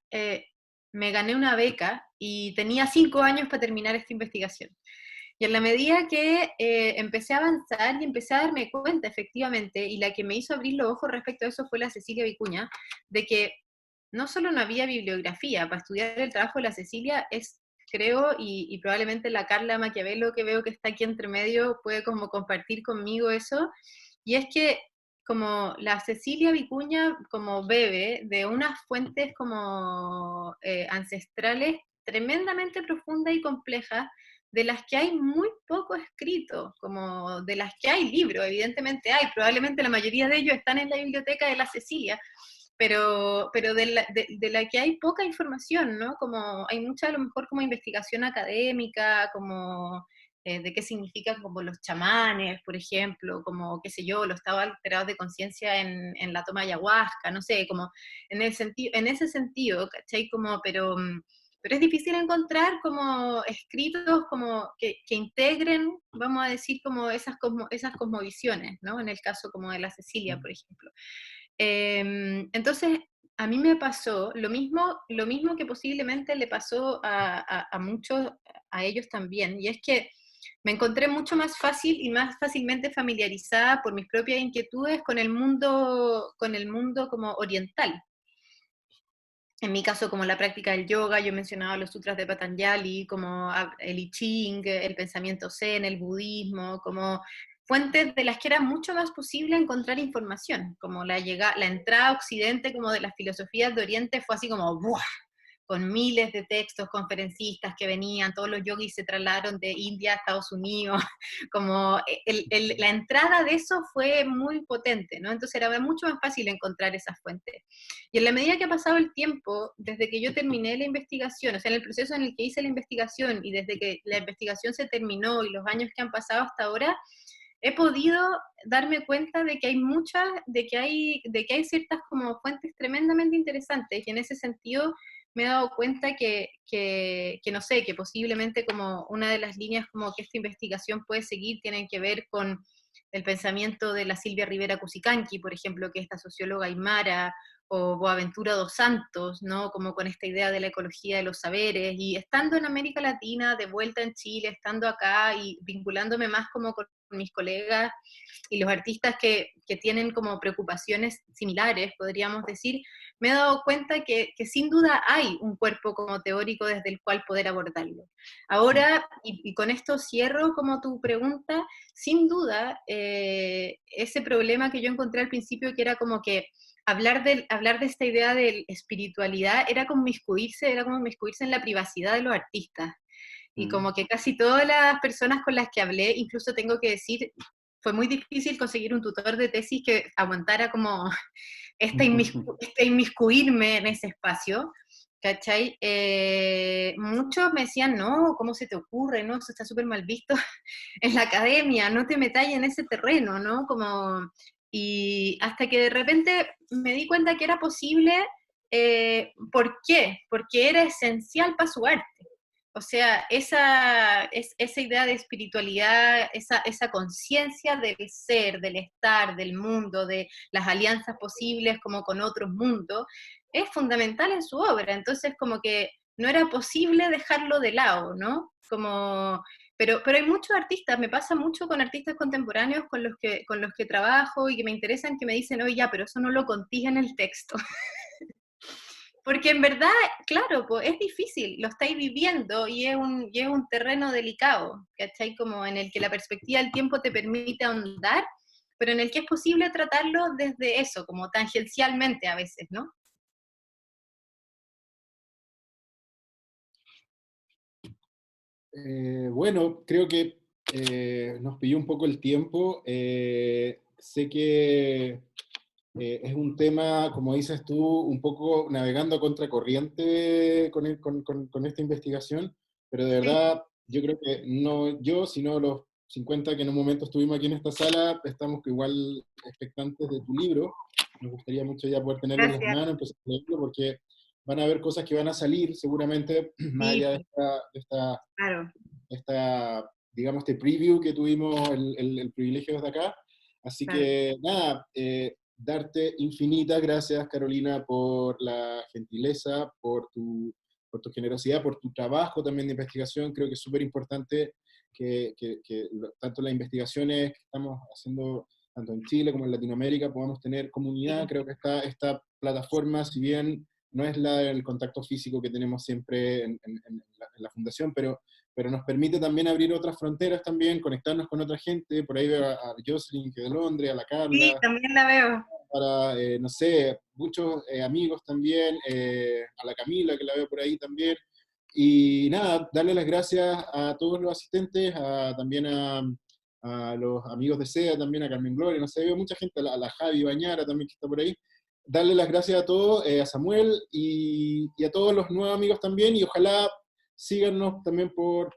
me gané una beca y tenía 5 años para terminar esta investigación. Y en la medida que empecé a avanzar y empecé a darme cuenta, efectivamente, y la que me hizo abrir los ojos respecto a eso fue la Cecilia Vicuña, de que no solo no había bibliografía para estudiar el trabajo de la Cecilia, creo, y probablemente la Carla Maquiavelo, que veo que está aquí entre medio, puede como compartir conmigo eso, y es que como la Cecilia Vicuña como bebe de unas fuentes como ancestrales tremendamente profundas y complejas, de las que hay muy poco escrito, como de las que hay libros, evidentemente hay, probablemente la mayoría de ellos están en la biblioteca de la Cecilia, pero de la que hay poca información, ¿no? Como hay mucha, a lo mejor, como investigación académica, como de qué significan como los chamanes, por ejemplo, como, qué sé yo, los estados alterados de conciencia en la toma de ayahuasca, no sé, como en ese sentido, ¿cachai? Como, pero es difícil encontrar como escritos como que integren, vamos a decir, como esas cosmovisiones, ¿no? En el caso como de la Cecilia, por ejemplo. Entonces, a mí me pasó lo mismo que posiblemente le pasó a muchos, a ellos también, y es que me encontré mucho más fácil y más fácilmente familiarizada por mis propias inquietudes con el mundo como oriental. En mi caso, como la práctica del yoga, yo mencionaba los sutras de Patanjali, como el I Ching, el pensamiento zen, el budismo, como fuentes de las que era mucho más posible encontrar información, como la entrada a Occidente como de las filosofías de Oriente fue así como ¡buah!, con miles de textos, conferencistas que venían, todos los yogis se trasladaron de India a Estados Unidos, como la entrada de eso fue muy potente, ¿no? Entonces era mucho más fácil encontrar esas fuentes. Y en la medida que ha pasado el tiempo, desde que yo terminé la investigación, o sea, en el proceso en el que hice la investigación, y desde que la investigación se terminó, y los años que han pasado hasta ahora, he podido darme cuenta de que hay de que hay ciertas como fuentes tremendamente interesantes, y en ese sentido me he dado cuenta que no sé, que posiblemente como una de las líneas como que esta investigación puede seguir tienen que ver con el pensamiento de la Silvia Rivera Cusicanqui, por ejemplo, que es esta socióloga aymara, o Boaventura dos Santos, ¿no? Como con esta idea de la ecología de los saberes, y estando en América Latina, de vuelta en Chile, estando acá y vinculándome más como con mis colegas y los artistas que tienen como preocupaciones similares, podríamos decir, me he dado cuenta que sin duda hay un cuerpo como teórico desde el cual poder abordarlo. Ahora, y con esto cierro como tu pregunta, sin duda, ese problema que yo encontré al principio, que era como que hablar de esta idea de espiritualidad era como inmiscuirse en la privacidad de los artistas. Y como que casi todas las personas con las que hablé, incluso tengo que decir, fue muy difícil conseguir un tutor de tesis que aguantara como inmiscuirme en ese espacio, ¿cachai? Muchos me decían, no, ¿cómo se te ocurre? No, eso está súper mal visto en la academia, no te metas en ese terreno, ¿no? Como, y hasta que de repente me di cuenta que era posible. ¿Por qué? Porque era esencial para su arte. O sea, esa idea de espiritualidad, esa conciencia del ser, del estar, del mundo, de las alianzas posibles como con otros mundos, es fundamental en su obra. Entonces, como que no era posible dejarlo de lado, ¿no? Pero hay muchos artistas, me pasa mucho con artistas contemporáneos con los que trabajo y que me interesan, que me dicen, oye, ya, pero eso no lo contís en el texto. Porque en verdad, claro, pues es difícil, lo estáis viviendo y es un terreno delicado, ¿cachai? Como en el que la perspectiva del tiempo te permite ahondar, pero en el que es posible tratarlo desde eso, como tangencialmente a veces, ¿no? Bueno, creo que nos pilló un poco el tiempo. Sé que es un tema, como dices tú, un poco navegando a contracorriente con esta investigación, pero de verdad yo creo que no yo, sino los 50 que en un momento estuvimos aquí en esta sala, estamos igual expectantes de tu libro. Nos gustaría mucho ya poder tenerlo en las Gracias. manos, empezar a leerlo, porque van a haber cosas que van a salir seguramente, más Sí, allá de claro. digamos, este preview que tuvimos el privilegio desde acá. Así Claro. que nada, darte infinitas gracias, Carolina, por la gentileza, por tu generosidad, por tu trabajo también de investigación. Creo que es súper importante que tanto las investigaciones que estamos haciendo, tanto en Chile como en Latinoamérica, podamos tener comunidad. Sí. Creo que esta plataforma, si bien no es el contacto físico que tenemos siempre en la fundación, pero nos permite también abrir otras fronteras también, conectarnos con otra gente. Por ahí veo a Jocelyn, que de Londres, a la Sí, Carla, también la veo. para, no sé, muchos amigos también, a la Camila, que la veo por ahí también. Y nada, darle las gracias a todos los asistentes, también a los amigos de SEA, también a Carmen Gloria, no sé, veo mucha gente, a la Javi Bañara también que está por ahí. Darle las gracias a todos, a Samuel y a todos los nuevos amigos también, y ojalá síganos también por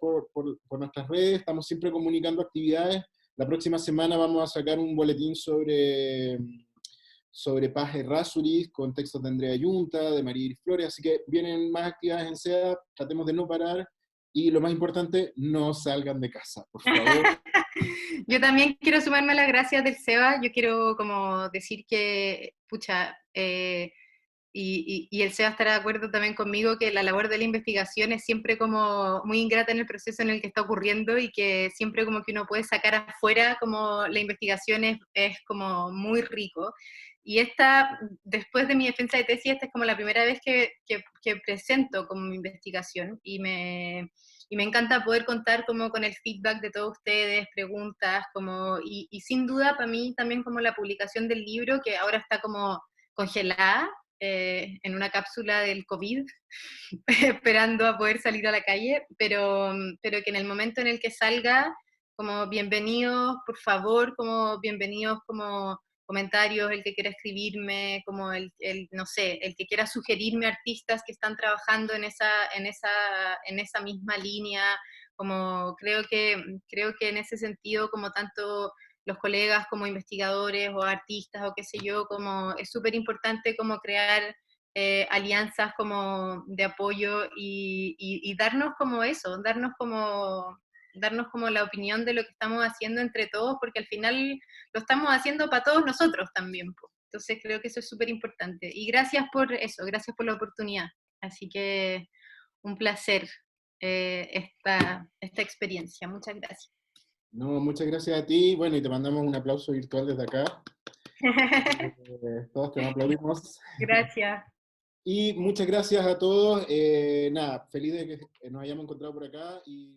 nuestras redes, estamos siempre comunicando actividades. La próxima semana vamos a sacar un boletín sobre Paz Errázuriz, con textos de Andrea Yunta, de María Iris Flores, así que vienen más actividades en SEA, tratemos de no parar, y lo más importante, no salgan de casa, por favor. Yo también quiero sumarme a las gracias del Seba. Yo quiero como decir que, pucha, y el Seba estará de acuerdo también conmigo, que la labor de la investigación es siempre como muy ingrata en el proceso en el que está ocurriendo, y que siempre como que uno puede sacar afuera como la investigación es como muy rico. Y después de mi defensa de tesis, esta es como la primera vez que presento como mi investigación, y me encanta poder contar como con el feedback de todos ustedes, preguntas, y sin duda para mí también como la publicación del libro, que ahora está como congelada en una cápsula del COVID, esperando a poder salir a la calle, pero que en el momento en el que salga, como bienvenidos, por favor, como bienvenidos como comentarios, el que quiera escribirme, como no sé, el que quiera sugerirme artistas que están trabajando en esa misma línea, como creo que en ese sentido, como tanto los colegas como investigadores o artistas o qué sé yo, como es súper importante como crear alianzas como de apoyo y darnos como eso, darnos como la opinión de lo que estamos haciendo entre todos, porque al final lo estamos haciendo para todos nosotros también, po. Entonces creo que eso es súper importante. Y gracias por eso, gracias por la oportunidad. Así que un placer esta experiencia. Muchas gracias. No, muchas gracias a ti, bueno, y te mandamos un aplauso virtual desde acá. Todos te aplaudimos. Gracias. Y muchas gracias a todos. Nada, feliz de que nos hayamos encontrado por acá. Y